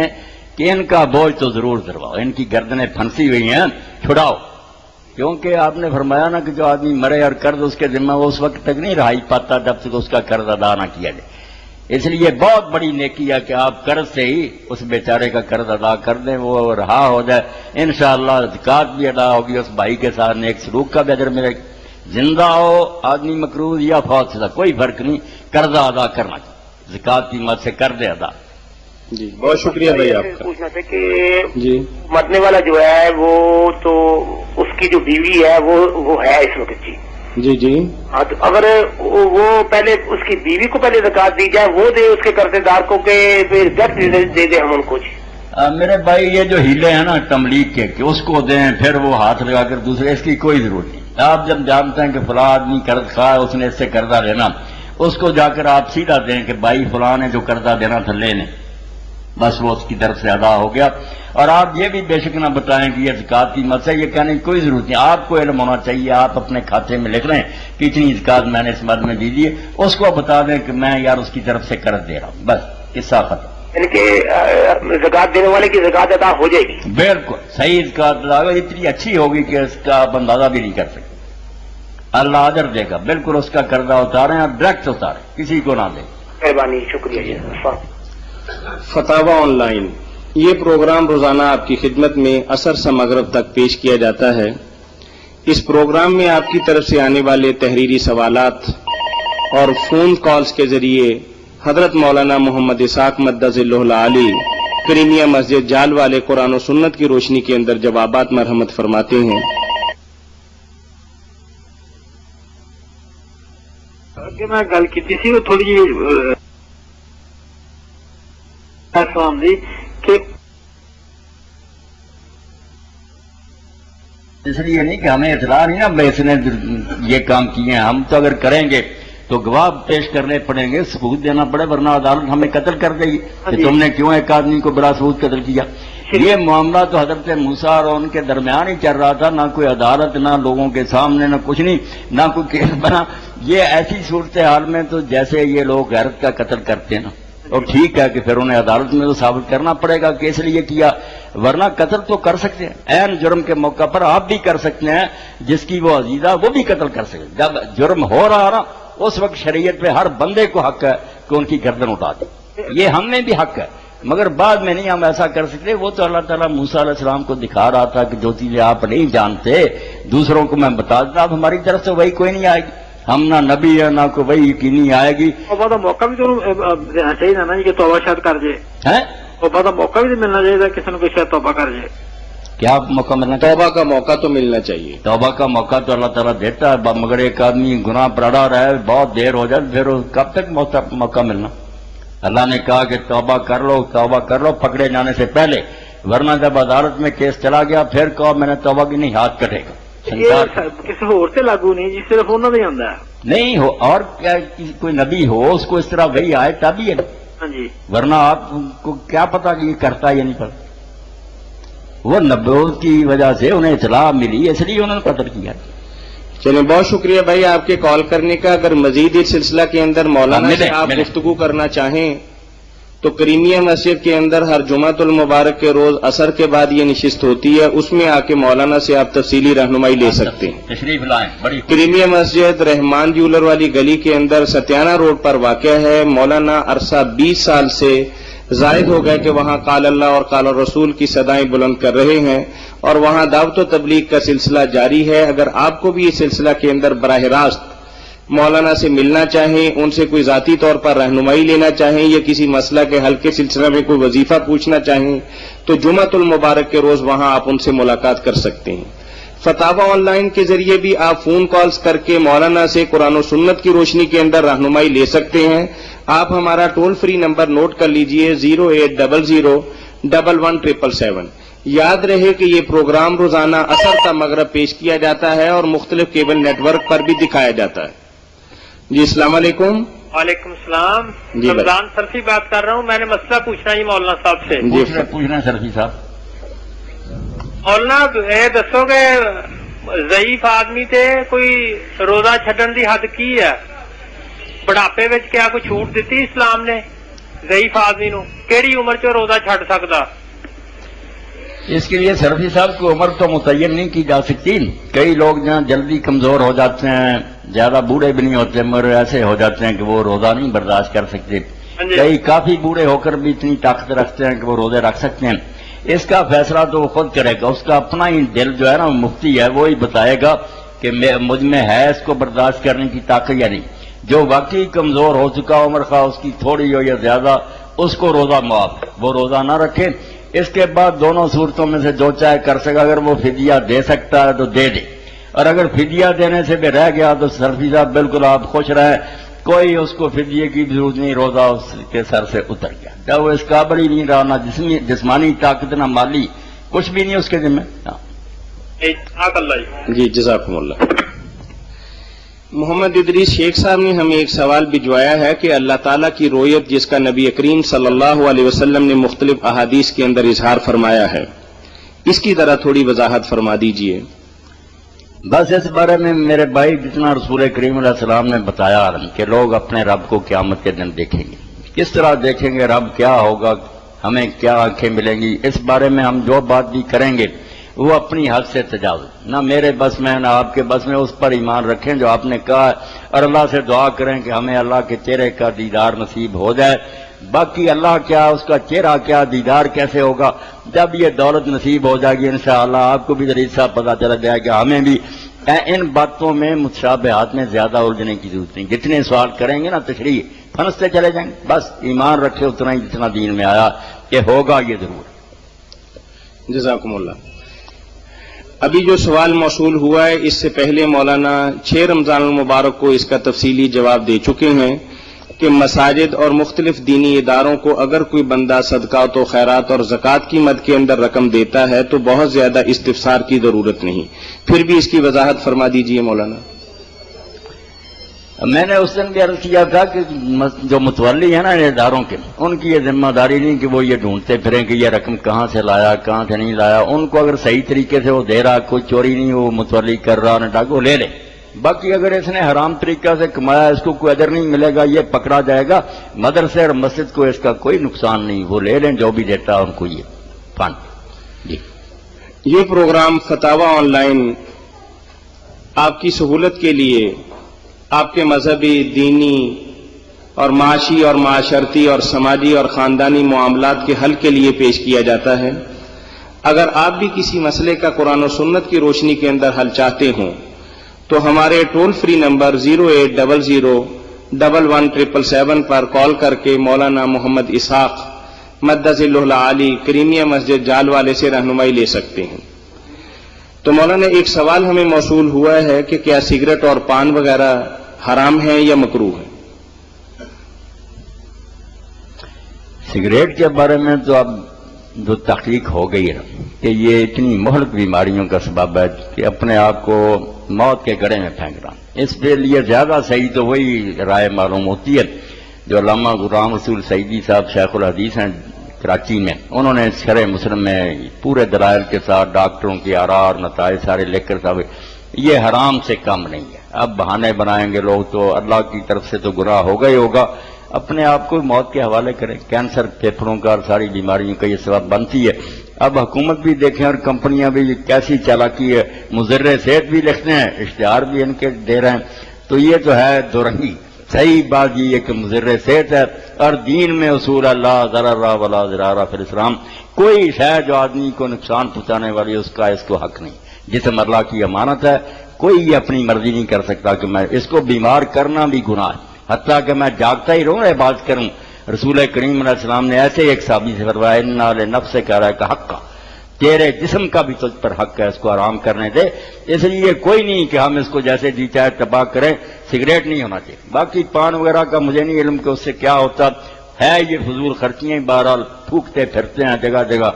کہ ان کا بوجھ تو ضرور ضرواؤ، ان کی گردنیں پھنسی ہوئی ہیں چھڑاؤ، کیونکہ آپ نے فرمایا نا کہ جو آدمی مرے اور قرض اس کے ذمہ وہ اس وقت تک نہیں رہائی پاتا جب تک اس کا قرض ادا نہ کیا جائے. اس لیے بہت بڑی نیکی ہے کہ آپ قرض سے ہی اس بیچارے کا قرض ادا کر دیں، وہ رہا ہو جائے، انشاءاللہ زکات بھی ادا ہوگی، اس بھائی کے ساتھ نیک سلوک کا بھی اجر ملے گا. زندہ ہو آدمی مقروض یا فوت شدہ کوئی فرق نہیں، قرضہ ادا کرنا چاہیے، زکات کی مد سے کر دے ادا. جی بہت شکریہ بھائی آپ کا. پوچھنا تھا کہ جی مرنے والا جو ہے وہ تو اس کی جو بیوی ہے وہ ہے اس وقت جی جی جی ہاں، تو اگر وہ پہلے اس کی بیوی کو پہلے زکات دی جائے، وہ دے اس کے قرضے دار کو کہ پھر ڈائریکٹ دے دیں ہم ان کو جی. میرے بھائی یہ جو ہیلے ہیں نا تملیغ کے کہ اس کو دیں پھر وہ ہاتھ لگا کر دوسرے، اس کی کوئی ضرورت نہیں. آپ جب جانتے ہیں کہ فلاں آدمی قرض خواہ ہے، اس نے اس سے قرضہ لینا، اس کو جا کر آپ سیدھا دیں کہ بھائی فلاں نے جو قرضہ دینا تھا لے لیں، بس وہ اس کی طرف سے ادا ہو گیا. اور آپ یہ بھی بے شک نہ بتائیں کہ یہ زکات کی مد سے، یہ کہنے کی کوئی ضرورت نہیں. آپ کو علم ہونا چاہیے، آپ اپنے کھاتے میں لکھ لیں کہ اتنی زکات میں نے اس مد میں دی ہے، اس کو بتا دیں کہ میں یار اس کی طرف سے قرض دے رہا ہوں، بس قصہ ختم. یعنی کہ زکات دینے والے کی زکات ادا ہو جائے گی. بالکل صحیح زکات ادا ہوگی، اتنی اچھی ہوگی کہ اس کا آپ اندازہ بھی نہیں کر سکتے. اللہ اجر دے گا، بالکل اس کا قرضہ اتاریں اور ڈائریکٹ اتاریں، کسی کو نہ دیں. مہربانی، شکریہ جی. فتاوی آن لائن یہ پروگرام روزانہ آپ کی خدمت میں عصر سے مغرب تک پیش کیا جاتا ہے. اس پروگرام میں آپ کی طرف سے آنے والے تحریری سوالات اور فون کالز کے ذریعے حضرت مولانا محمد اسحاق مدظ اللہ العالی کریمیا مسجد جال والے قرآن و سنت کی روشنی کے اندر جوابات مرحمت فرماتے ہیں. میں گل کی تھی وہ تھوڑی جی السلام جی کہ اس لیے نہیں کہ ہمیں اطلاع نہیں نا اس نے یہ کام کیے ہیں، ہم تو اگر کریں گے تو گواہ پیش کرنے پڑیں گے، ثبوت دینا پڑے، ورنہ عدالت ہمیں قتل کر دے گی کہ تم نے کیوں ایک آدمی کو بلا ثبوت قتل کیا. یہ معاملہ تو حضرت موسیٰ اور ان کے درمیان ہی چل رہا تھا، نہ کوئی عدالت، نہ لوگوں کے سامنے، نہ کچھ نہیں، نہ کوئی کیس بنا. یہ ایسی صورتحال میں تو جیسے یہ لوگ غیرت کا قتل کرتے ہیں نا، اور ٹھیک ہے کہ پھر انہیں عدالت میں تو ثابت کرنا پڑے گا کہ اس لیے کیا، ورنہ قتل تو کر سکتے ہیں. عین جرم کے موقع پر آپ بھی کر سکتے ہیں، جس کی وہ عزیزہ وہ بھی قتل کر سکتے. جب جرم ہو رہا نا اس وقت شریعت پہ ہر بندے کو حق ہے کہ ان کی گردن اٹھا دے، یہ ہم میں بھی حق ہے، مگر بعد میں نہیں ہم ایسا کر سکتے. وہ تو اللہ تعالیٰ موسیٰ علیہ السلام کو دکھا رہا تھا کہ جو چیزیں آپ نہیں جانتے دوسروں کو میں بتا دیتا. اب ہماری طرف سے وہی کوئی نہیں آئے گی، ہم نہ نبی ہے نہ کوئی وہی یقینی آئے گی. توبہ کا موقع بھی تو دینا چاہیے نا جی کہ توبہ شاید کر جائے. توبہ کا موقع بھی ملنا چاہیے کسی نے کوئی شاید توبہ کر جائے. کیا موقع ملنا چاہیے؟ توبہ کا موقع تو ملنا چاہیے. توبہ کا موقع تو اللہ تعالیٰ دیتا ہے، مگر ایک آدمی گناہ پڑا رہا ہے، بہت دیر ہو جائے، پھر کب تک موقع ملنا؟ اللہ نے کہا کہ توبہ کر لو پکڑے جانے سے پہلے، ورنہ جب عدالت میں کیس چلا گیا پھر کہو میں نے توبہ کی، نہیں، ہاتھ کٹے گا. کسی اور سے لاگو نہیں جی، صرف انہوں نے آتا ہے نہیں ہو، اور کیا کوئی نبی ہو اس کو اس طرح وہی آئے تبھی ہے نا. ہاں جی، ورنہ آپ کو کیا پتا کہ یہ کرتا یا نہیں کرتا. وہ نبوت کی وجہ سے انہیں اطلاع ملی، اس لیے انہوں نے قتل کیا. چلیں بہت شکریہ بھائی آپ کے کال کرنے کا. اگر مزید اس سلسلہ کے اندر مولانا سے آپ گفتگو کرنا چاہیں تو کریمیا مسجد کے اندر ہر جمعۃ المبارک کے روز عصر کے بعد یہ نشست ہوتی ہے، اس میں آ کے مولانا سے آپ تفصیلی رہنمائی لے سکتے ہیں. تشریف لائیں. بڑی کریمیا مسجد رحمان جیولر والی گلی کے اندر ستیانہ روڈ پر واقع ہے. مولانا عرصہ 20 سال سے زائد ہو گئے کہ وہاں قال اللہ اور قال الرسول کی صدائیں بلند کر رہے ہیں، اور وہاں دعوت و تبلیغ کا سلسلہ جاری ہے. اگر آپ کو بھی اس سلسلہ کے اندر براہ راست مولانا سے ملنا چاہیں، ان سے کوئی ذاتی طور پر رہنمائی لینا چاہیں، یا کسی مسئلہ کے حل کے سلسلہ میں کوئی وظیفہ پوچھنا چاہیں تو جمعۃ المبارک کے روز وہاں آپ ان سے ملاقات کر سکتے ہیں. فتاوی آن لائن کے ذریعے بھی آپ فون کالز کر کے مولانا سے قرآن و سنت کی روشنی کے اندر رہنمائی لے سکتے ہیں. آپ ہمارا ٹول فری نمبر نوٹ کر لیجئے 0800 11 777. یاد رہے کہ یہ پروگرام روزانہ عصر تا مغرب پیش کیا جاتا ہے اور مختلف کیبل نیٹ ورک پر بھی دکھایا جاتا ہے. جی السلام علیکم. وعلیکم السلام. جی رمضان سرفی بات کر رہا ہوں. میں نے مسئلہ پوچھنا ہے مولانا صاحب سے. جی پوچھنا سرفی صاحب. مولانا یہ دسو کہ ضعیف آدمی تے کوئی روزہ چھڈن دی حد کی ہے؟ بڑھاپے وچ کیا کوئی چھوٹ دیتی اسلام نے ضعیف آدمی نو؟ کیڑی عمر چ روزہ چھڈ سکدا؟ اس کے لیے سرفی صاحب کو عمر تو متعین نہیں کی جا سکتی. کئی لوگ جہاں جلدی کمزور ہو جاتے ہیں، زیادہ بوڑھے بھی نہیں ہوتے مگر ایسے ہو جاتے ہیں کہ وہ روزہ نہیں برداشت کر سکتے. کئی کافی بوڑھے ہو کر بھی اتنی طاقت رکھتے ہیں کہ وہ روزے رکھ سکتے ہیں. اس کا فیصلہ تو وہ خود کرے گا. اس کا اپنا ہی دل جو ہے نا مفتی ہے وہی بتائے گا کہ مجھ میں ہے اس کو برداشت کرنے کی طاقت یا نہیں. جو واقعی کمزور ہو چکا عمر خواہ اس کی تھوڑی ہو یا زیادہ، اس کو روزہ معاف، وہ روزہ نہ رکھے. اس کے بعد دونوں صورتوں میں سے جو چاہے کر سکا. اگر وہ فدیہ دے سکتا ہے تو دے دے، اور اگر فدیہ دینے سے بھی رہ گیا تو سرفی صاحب بالکل آپ خوش رہیں، کوئی اس کو فدیے کی ضرورت نہیں، روزہ اس کے سر سے اتر گیا. کیا وہ اس قابل ہی نہیں رہا، نہ جسمانی طاقت نہ مالی، کچھ بھی نہیں اس کے ذمہ. جی جزاکم اللہ. محمد ادریس شیخ صاحب نے ہمیں ایک سوال بھجوایا ہے کہ اللہ تعالیٰ کی رویت جس کا نبی کریم صلی اللہ علیہ وسلم نے مختلف احادیث کے اندر اظہار فرمایا ہے، اس کی ذرا تھوڑی وضاحت فرما دیجئے. بس اس بارے میں میرے بھائی جتنا رسول کریم علیہ السلام نے بتایا کہ لوگ اپنے رب کو قیامت کے دن دیکھیں گے، کس طرح دیکھیں گے، رب کیا ہوگا، ہمیں کیا آنکھیں ملیں گی، اس بارے میں ہم جو بات بھی کریں گے وہ اپنی حد سے تجاوز، نہ میرے بس میں نہ آپ کے بس میں. اس پر ایمان رکھیں جو آپ نے کہا ہے، اور اللہ سے دعا کریں کہ ہمیں اللہ کے چہرے کا دیدار نصیب ہو جائے. باقی اللہ کیا، اس کا چہرہ کیا، دیدار کیسے ہوگا، جب یہ دولت نصیب ہو جائے گی انشاءاللہ آپ کو بھی ذریعہ صاحب پتہ چلا جائے گا. ہمیں بھی ان باتوں میں متشابہات میں زیادہ الجھنے کی ضرورت نہیں. جتنے سوال کریں گے نا تشریح پھنستے چلے جائیں گے. بس ایمان رکھے اتنا ہی جتنا دین میں آیا کہ ہوگا یہ ضرور. جزاکم اللہ. ابھی جو سوال موصول ہوا ہے اس سے پہلے مولانا 6 رمضان المبارک کو اس کا تفصیلی جواب دے چکے ہیں کہ مساجد اور مختلف دینی اداروں کو اگر کوئی بندہ صدقات و خیرات اور زکوٰۃ کی مد کے اندر رقم دیتا ہے تو بہت زیادہ استفسار کی ضرورت نہیں. پھر بھی اس کی وضاحت فرما دیجئے مولانا. میں نے اس دن بھی عرض کیا تھا کہ جو متولی ہیں نا اداروں کے، ان کی یہ ذمہ داری نہیں کہ وہ یہ ڈھونڈتے پھریں کہ یہ رقم کہاں سے لایا کہاں سے نہیں لایا. ان کو اگر صحیح طریقے سے وہ دے رہا، کوئی چوری نہیں وہ متولی کر رہا، نہ ڈاکو لے لے. باقی اگر اس نے حرام طریقہ سے کمایا، اس کو کوئی اجر نہیں ملے گا، یہ پکڑا جائے گا. مدرسے اور مسجد کو اس کا کوئی نقصان نہیں، وہ لے لیں جو بھی دیتا ہے ان کو یہ فن. جی یہ پروگرام فتاوی آن لائن آپ کی سہولت کے لیے آپ کے مذہبی، دینی اور معاشی اور معاشرتی اور سماجی اور خاندانی معاملات کے حل کے لیے پیش کیا جاتا ہے. اگر آپ بھی کسی مسئلے کا قرآن و سنت کی روشنی کے اندر حل چاہتے ہوں تو ہمارے ٹول فری نمبر 08001117777 پر کال کر کے مولانا محمد اسحاق مدذلہ العالی کریمیہ مسجد جال والے سے رہنمائی لے سکتے ہیں. تو مولانا ایک سوال ہمیں موصول ہوا ہے کہ کیا سگریٹ اور پان وغیرہ حرام ہیں یا مکروہ ہیں؟ سگریٹ کے بارے میں تو اب جو تحقیق ہو گئی ہے کہ یہ اتنی مہلک بیماریوں کا سبب ہے کہ اپنے آپ کو موت کے گڑھے میں پھینک رہا. اس کے لیے زیادہ صحیح تو وہی رائے معلوم ہوتی ہے جو علامہ غلام رسول سعیدی صاحب شیخ الحدیث ہیں کراچی میں، انہوں نے شرح مسلم میں پورے دلائل کے ساتھ ڈاکٹروں کی آراء اور نتائج سارے لکھ کر صاحب یہ حرام سے کم نہیں ہے. اب بہانے بنائیں گے لوگ تو اللہ کی طرف سے تو گناہ ہوگا ہی ہوگا. اپنے آپ کو موت کے حوالے کریں. کینسر، پھیپھڑوں کا اور ساری بیماریوں کا یہ سبب بنتی ہے. اب حکومت بھی دیکھیں اور کمپنیاں بھی کیسی چالاکی ہے، مضر صحت بھی لکھتے ہیں، اشتہار بھی ان کے دے رہے ہیں. تو یہ تو ہے دو رنگی. صحیح بات یہ ہے کہ مضر صحت ہے، اور دین میں اصول اللہ ضرر ولا ضرار فی الاسلام، کوئی شے جو آدمی کو نقصان پہنچانے والی اس کو حق نہیں. جسم اللہ کی امانت ہے، کوئی اپنی مرضی نہیں کر سکتا کہ میں اس کو بیمار کرنا بھی گناہ ہے. حتیٰ کہ میں جاگتا ہی رہوں عبادت کروں. رسول کریم علیہ السلام نے ایسے ایک صحابی سے فرمایا اِنَّ لِنَفْسِكَ عَلَيْكَ حَقًّا، تیرے جسم کا بھی تجھ پر حق ہے، اس کو آرام کرنے دے. اس لیے کوئی نہیں کہ ہم اس کو جیسے جی چاہے تباہ کریں. سگریٹ نہیں ہونا چاہیے. باقی پان وغیرہ کا مجھے نہیں علم کہ اس سے کیا ہوتا ہے. یہ فضول خرچیاں بہرحال پھونکتے پھرتے ہیں جگہ جگہ.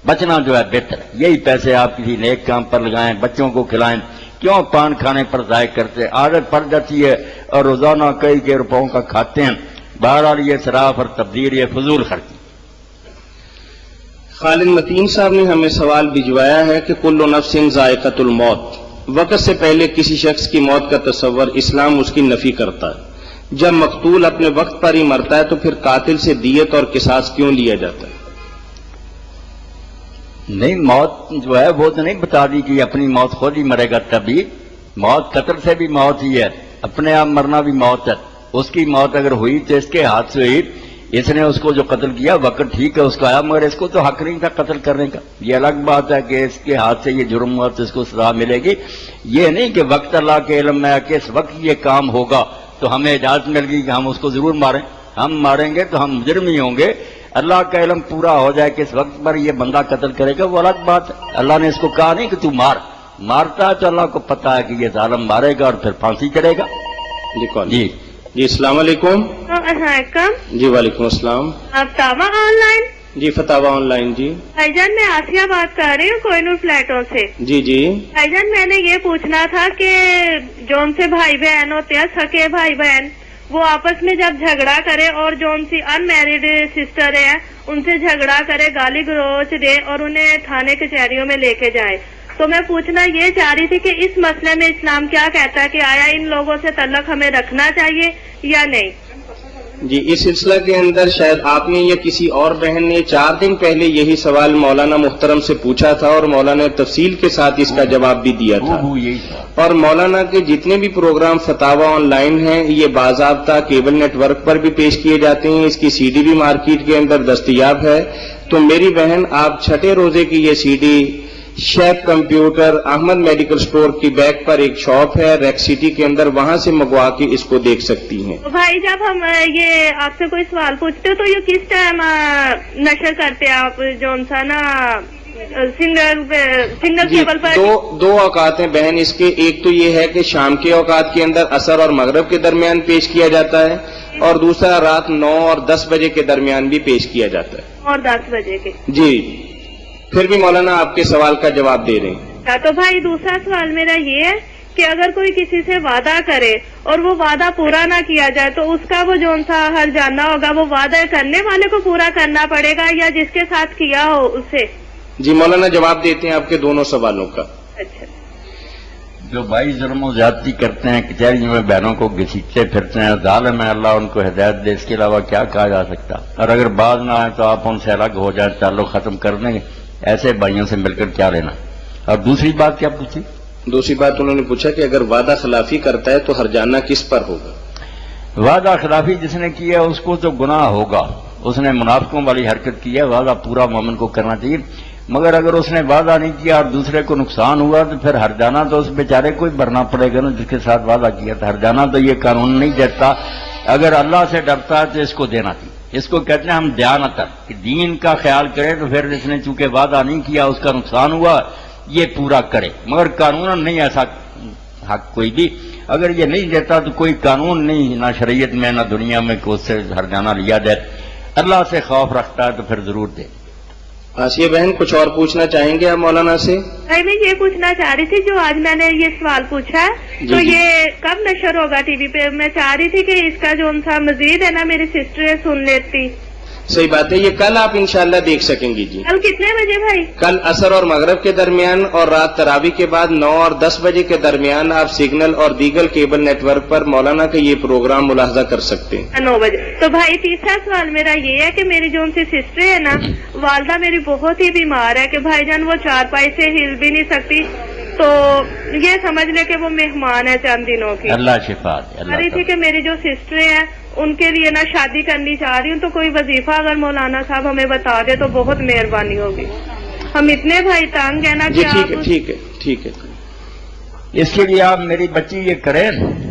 بچنا جو ہے بہتر ہے. یہی پیسے آپ کسی نیک کام پر لگائیں, بچوں کو کھلائیں. کیوں پان کھانے پر ضائع کرتے؟ عادت پڑ جاتی ہے اور روزانہ کئی روپوں کا کھاتے ہیں. بہرحال یہ اسراف اور تبذیر, یہ فضول خرچی. خالد متین صاحب نے ہمیں سوال بھجوایا ہے کہ کل نفس ذائقۃ الموت, وقت سے پہلے کسی شخص کی موت کا تصور اسلام اس کی نفی کرتا ہے. جب مقتول اپنے وقت پر ہی مرتا ہے تو پھر قاتل سے دیت اور قصاص کیوں لیا جاتا ہے؟ نہیں, موت جو ہے وہ تو نہیں بتا دی کہ اپنی موت خود ہی مرے گا. تبھی موت قتل سے بھی موت ہی ہے, اپنے آپ مرنا بھی موت ہے. اس کی موت اگر ہوئی تو اس کے ہاتھ سے ہوئی, اس نے اس کو جو قتل کیا وقت ٹھیک ہے اس کو آیا, مگر اس کو تو حق نہیں تھا قتل کرنے کا. یہ الگ بات ہے کہ اس کے ہاتھ سے یہ جرم ہوا تو اس کو سزا ملے گی. یہ نہیں کہ وقت اللہ کے علم میں ہے کہ اس وقت یہ کام ہوگا تو ہمیں اجازت مل گئی کہ ہم اس کو ضرور ماریں. ہم ماریں گے تو ہم مجرم ہی ہوں گے. اللہ کا علم پورا ہو جائے کہ اس وقت پر یہ بندہ قتل کرے گا, وہ الگ بات ہے. اللہ نے اس کو کہا نہیں کہ تو مارتا ہے تو اللہ کو پتا ہے کہ یہ ظالم مارے گا اور پھر پھانسی چڑھے گا. جی السلام علیکم. السلام علیکم. جی وعلیکم السلام. آپ تاوا on line? G فتاوی on line. جی بھائی جان میں آسیہ بات کر رہی ہوں کوہ نور فلیٹوں سے. جی بھائی جان میں نے یہ پوچھنا تھا کہ جون سے بھائی بہن ہوتے ہیں, سکے بھائی بہن, وہ آپس میں جب جھگڑا کرے اور جون سی ان میرڈ سسٹر ہے ان سے جھگڑا کرے, گالی گلوچ دے اور انہیں تھانے کچہریوں میں لے کے جائے, تو میں پوچھنا یہ چاہ رہی تھی کہ اس مسئلے میں اسلام کیا کہتا ہے کہ آیا ان لوگوں سے تعلق ہمیں رکھنا چاہیے یا نہیں؟ جی اس سلسلہ کے اندر شاید آپ نے یا کسی اور بہن نے 4 دن پہلے یہی سوال مولانا محترم سے پوچھا تھا اور مولانا نے تفصیل کے ساتھ اس کا جواب بھی دیا تھا. اور مولانا کے جتنے بھی پروگرام فتاوی آن لائن ہیں یہ باضابطہ کیبل نیٹ ورک پر بھی پیش کیے جاتے ہیں. اس کی سی ڈی بھی مارکیٹ کے اندر دستیاب ہے. تو میری بہن آپ چھٹے روزے کی یہ سی ڈی شیپ کمپیوٹر احمد میڈیکل سٹور کی بیک پر ایک شاپ ہے ریک سٹی کے اندر, وہاں سے منگوا کے اس کو دیکھ سکتی ہیں. بھائی جب ہم یہ آپ سے کوئی سوال پوچھتے ہو تو یہ کس ٹائم نشر کرتے ہیں آپ جون سا نا سنگل کیبل پر؟ دو اوقات ہیں بہن اس کے. ایک تو یہ ہے کہ شام کے اوقات کے اندر عصر اور مغرب کے درمیان پیش کیا جاتا ہے, اور دوسرا رات 9 اور 10 بجے کے درمیان بھی پیش کیا جاتا ہے. اور 10 بجے کے. جی پھر بھی مولانا آپ کے سوال کا جواب دے رہے ہیں. تو بھائی دوسرا سوال میرا یہ ہے کہ اگر کوئی کسی سے وعدہ کرے اور وہ وعدہ پورا نہ کیا جائے تو اس کا وہ جون سا ہر جانا ہوگا, وہ وعدہ کرنے والے کو پورا کرنا پڑے گا یا جس کے ساتھ کیا ہو اسے؟ جی مولانا جواب دیتے ہیں آپ کے دونوں سوالوں کا. اچھا. جو بھائی ظلم و زیادتی کرتے ہیں, کچہریوں میں بہنوں کو گھسیٹتے پھرتے ہیں, ظالم ہے, اللہ ان کو ہدایت دے, اس کے علاوہ کیا کہا جا سکتا. اور اگر باز نہ آئے تو آپ ان سے الگ ہو جائیں, تعلق ختم کر دیں گے. ایسے بھائیوں سے مل کر کیا لینا. اور دوسری بات کیا پوچھی؟ دوسری بات انہوں نے پوچھا کہ اگر وعدہ خلافی کرتا ہے تو ہرجانہ کس پر ہوگا؟ وعدہ خلافی جس نے کیا اس کو تو گناہ ہوگا, اس نے منافقوں والی حرکت کی ہے. وعدہ پورا مومن کو کرنا چاہیے, مگر اگر اس نے وعدہ نہیں کیا اور دوسرے کو نقصان ہوا تو پھر ہرجانہ تو اس بیچارے کو ہی بھرنا پڑے گا نا جس کے ساتھ وعدہ کیا تھا. ہرجانہ تو یہ قانون نہیں دیتا. اگر اللہ سے ڈرتا ہے تو اس کو دینا چاہیے. اس کو کہتے ہیں ہم دیانت, کہ دین کا خیال کرے تو پھر اس نے چونکہ وعدہ نہیں کیا اس کا نقصان ہوا یہ پورا کرے, مگر قانون نہیں ایسا حق کوئی بھی. اگر یہ نہیں دیتا تو کوئی قانون نہیں, نہ شریعت میں نہ دنیا میں کہ اس سے ہرجانہ لیا جائے. اللہ سے خوف رکھتا ہے تو پھر ضرور دے. آسیہ بہن کچھ اور پوچھنا چاہیں گے آپ مولانا سے؟ میں یہ پوچھنا چاہ رہی تھی جو آج میں نے یہ سوال پوچھا ہے تو یہ کب نشر ہوگا ٹی وی پہ؟ میں چاہ رہی تھی کہ اس کا جو مزید ہے نا میری سسٹر سن لیتی. صحیح بات ہے, یہ کل آپ انشاءاللہ دیکھ سکیں گی. جی کل کتنے بجے بھائی؟ کل عصر اور مغرب کے درمیان اور رات تراویح کے بعد 9 اور 10 بجے کے درمیان آپ سگنل اور دیگر کیبل نیٹ ورک پر مولانا کا یہ پروگرام ملاحظہ کر سکتے ہیں 9 بجے. تو بھائی تیسرا سوال میرا یہ ہے کہ میری جو ان سے سسٹر ہے نا والدہ میری بہت ہی بیمار ہے کہ بھائی جان وہ چارپائی سے ہل بھی نہیں سکتی, تو یہ سمجھ لے کہ وہ مہمان ہے چند دنوں کی. اللہ شفا دے. کہہ رہی تھی کہ میری جو سسٹر ہیں ان کے لیے نا شادی کرنی چاہ رہی ہوں, تو کوئی وظیفہ اگر مولانا صاحب ہمیں بتا دے تو بہت مہربانی ہوگی. ہم اتنے بھائی تانگ ہیں نا. جی ٹھیک ہے. اس کے لیے آپ میری بچی یہ کریں,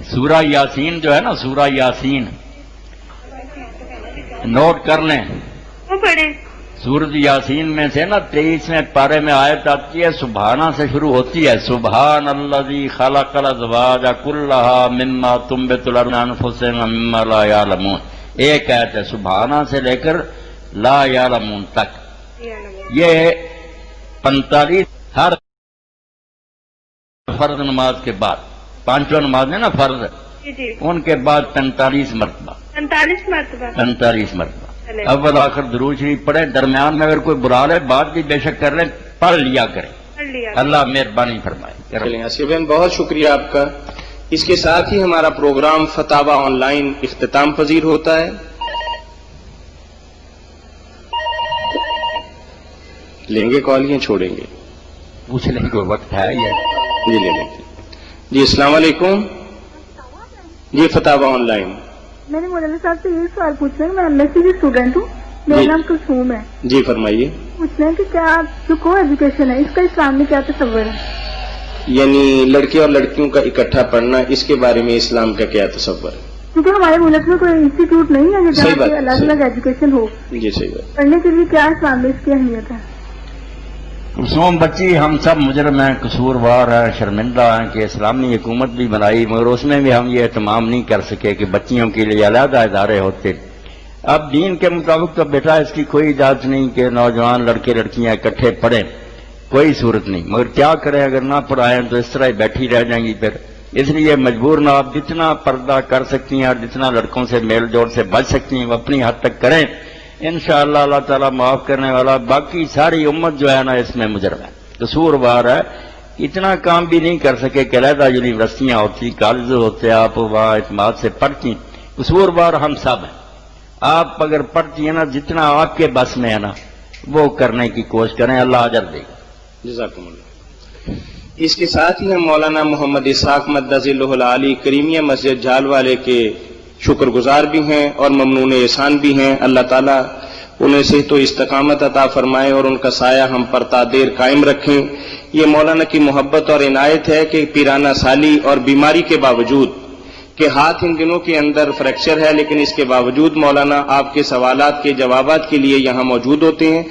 سورہ یاسین جو ہے نا, سورہ یاسین نوٹ کر لیں, وہ پڑھیں. سورۃ یاسین میں سے نا 23ویں پارے میں آیت آتی ہے, سبحانہ سے شروع ہوتی ہے, سبحان الذی خلق الازواج کلھا مما تنبت الارض من انفسہم مما لا یعلمون. ایک آیت ہے سبحانہ سے لے کر لا یعلمون تک. یہ 45 ہر فرض نماز کے بعد، 5 نماز ہے نا فرض، جی ان کے بعد 45 مرتبہ 45 مرتبہ 45 مرتبہ اول آخر درود شریف پڑھے، درمیان میں اگر کوئی برا لے بات بھی بے شک کر لیں، پڑھ لیا کریں، پڑھ لیا۔ اللہ مہربانی فرمائے۔ چلیں آسیہ بہن، بہت شکریہ آپ کا۔ اس کے ساتھ ہی ہمارا پروگرام فتاوا آن لائن اختتام پذیر ہوتا ہے۔ لیں گے کال یا چھوڑیں گے؟ پوچھ لیں کوئی وقت ہے یہ؟ جی لے لیں گے۔ جی السلام علیکم۔ جی فتاوا آن لائن۔ میں نے مولانا صاحب سے یہ سوال پوچھنا ہے، میں ایم ایس سی کی اسٹوڈنٹ ہوں، میرا نام کلثوم ہے۔ جی فرمائیے۔ پوچھنا ہے کہ کیا جو کو ایجوکیشن ہے اس کا اسلام میں کیا تصور ہے؟ یعنی لڑکے اور لڑکیوں کا اکٹھا پڑھنا، اس کے بارے میں اسلام کا کیا تصور ہے؟ کیونکہ ہمارے ملک میں کوئی انسٹیٹیوٹ نہیں ہے صحیح جہاں بات، پہ الگ الگ ایجوکیشن ہو، جی صحیح بات۔ پڑھنے کے لیے کیا اسلام میں اس کی اہمیت ہے؟ کلثوم بچی، ہم سب مجرم ہیں، قصوروار ہیں، شرمندہ ہیں کہ اسلامی حکومت بھی بنائی مگر اس میں بھی ہم یہ اہتمام نہیں کر سکے کہ بچیوں کے لیے علیحدہ ادارے ہوتے۔ اب دین کے مطابق تو بیٹا اس کی کوئی اجازت نہیں کہ نوجوان لڑکے لڑکیاں اکٹھے پڑھیں، کوئی صورت نہیں، مگر کیا کریں اگر نہ پڑھائیں تو اس طرح ہی بیٹھی رہ جائیں گی پھر۔ اس لیے مجبور نہ، آپ جتنا پردہ کر سکتی ہیں اور جتنا لڑکوں سے میل جوڑ سے بچ سکتی ہیں وہ اپنی حد تک کریں، انشاءاللہ اللہ تعالیٰ معاف کرنے والا۔ باقی ساری امت جو ہے نا اس میں مجرم ہے، قصوروار ہے، اتنا کام بھی نہیں کر سکے کہ علیحدہ یونیورسٹیاں ہوتی، کالج ہوتے، آپ وہاں اعتماد سے پڑھتی، قصوروار ہم سب ہیں۔ آپ اگر پڑھتی ہیں نا جتنا آپ کے بس میں ہے نا وہ کرنے کی کوشش کریں، اللہ اجر دے گا۔ جزاکم اللہ۔ اس کے ساتھ ہی ہم مولانا محمد اسحاق مدظلہ العالی کریمیہ مسجد جھال والے کے شکر گزار بھی ہیں اور ممنون احسان بھی ہیں۔ اللہ تعالیٰ انہیں صحت و استقامت عطا فرمائے اور ان کا سایہ ہم پر تا دیر قائم رکھیں۔ یہ مولانا کی محبت اور عنایت ہے کہ پیرانہ سالی اور بیماری کے باوجود کہ ہاتھ ان دنوں کے اندر فریکچر ہے، لیکن اس کے باوجود مولانا آپ کے سوالات کے جوابات کے لیے یہاں موجود ہوتے ہیں۔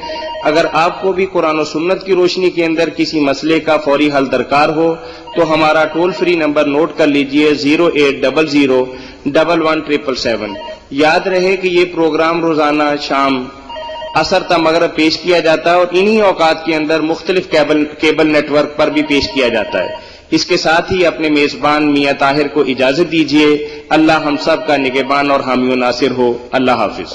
اگر آپ کو بھی قرآن و سنت کی روشنی کے اندر کسی مسئلے کا فوری حل درکار ہو تو ہمارا ٹول فری نمبر نوٹ کر لیجئے 08001177777۔ یاد رہے کہ یہ پروگرام روزانہ شام عصر تا مغرب پیش کیا جاتا ہے اور انہی اوقات کے اندر مختلف کیبل نیٹ ورک پر بھی پیش کیا جاتا ہے۔ اس کے ساتھ ہی اپنے میزبان میاں طاہر کو اجازت دیجیے۔ اللہ ہم سب کا نگہبان اور حامی و ناصر ہو۔ اللہ حافظ۔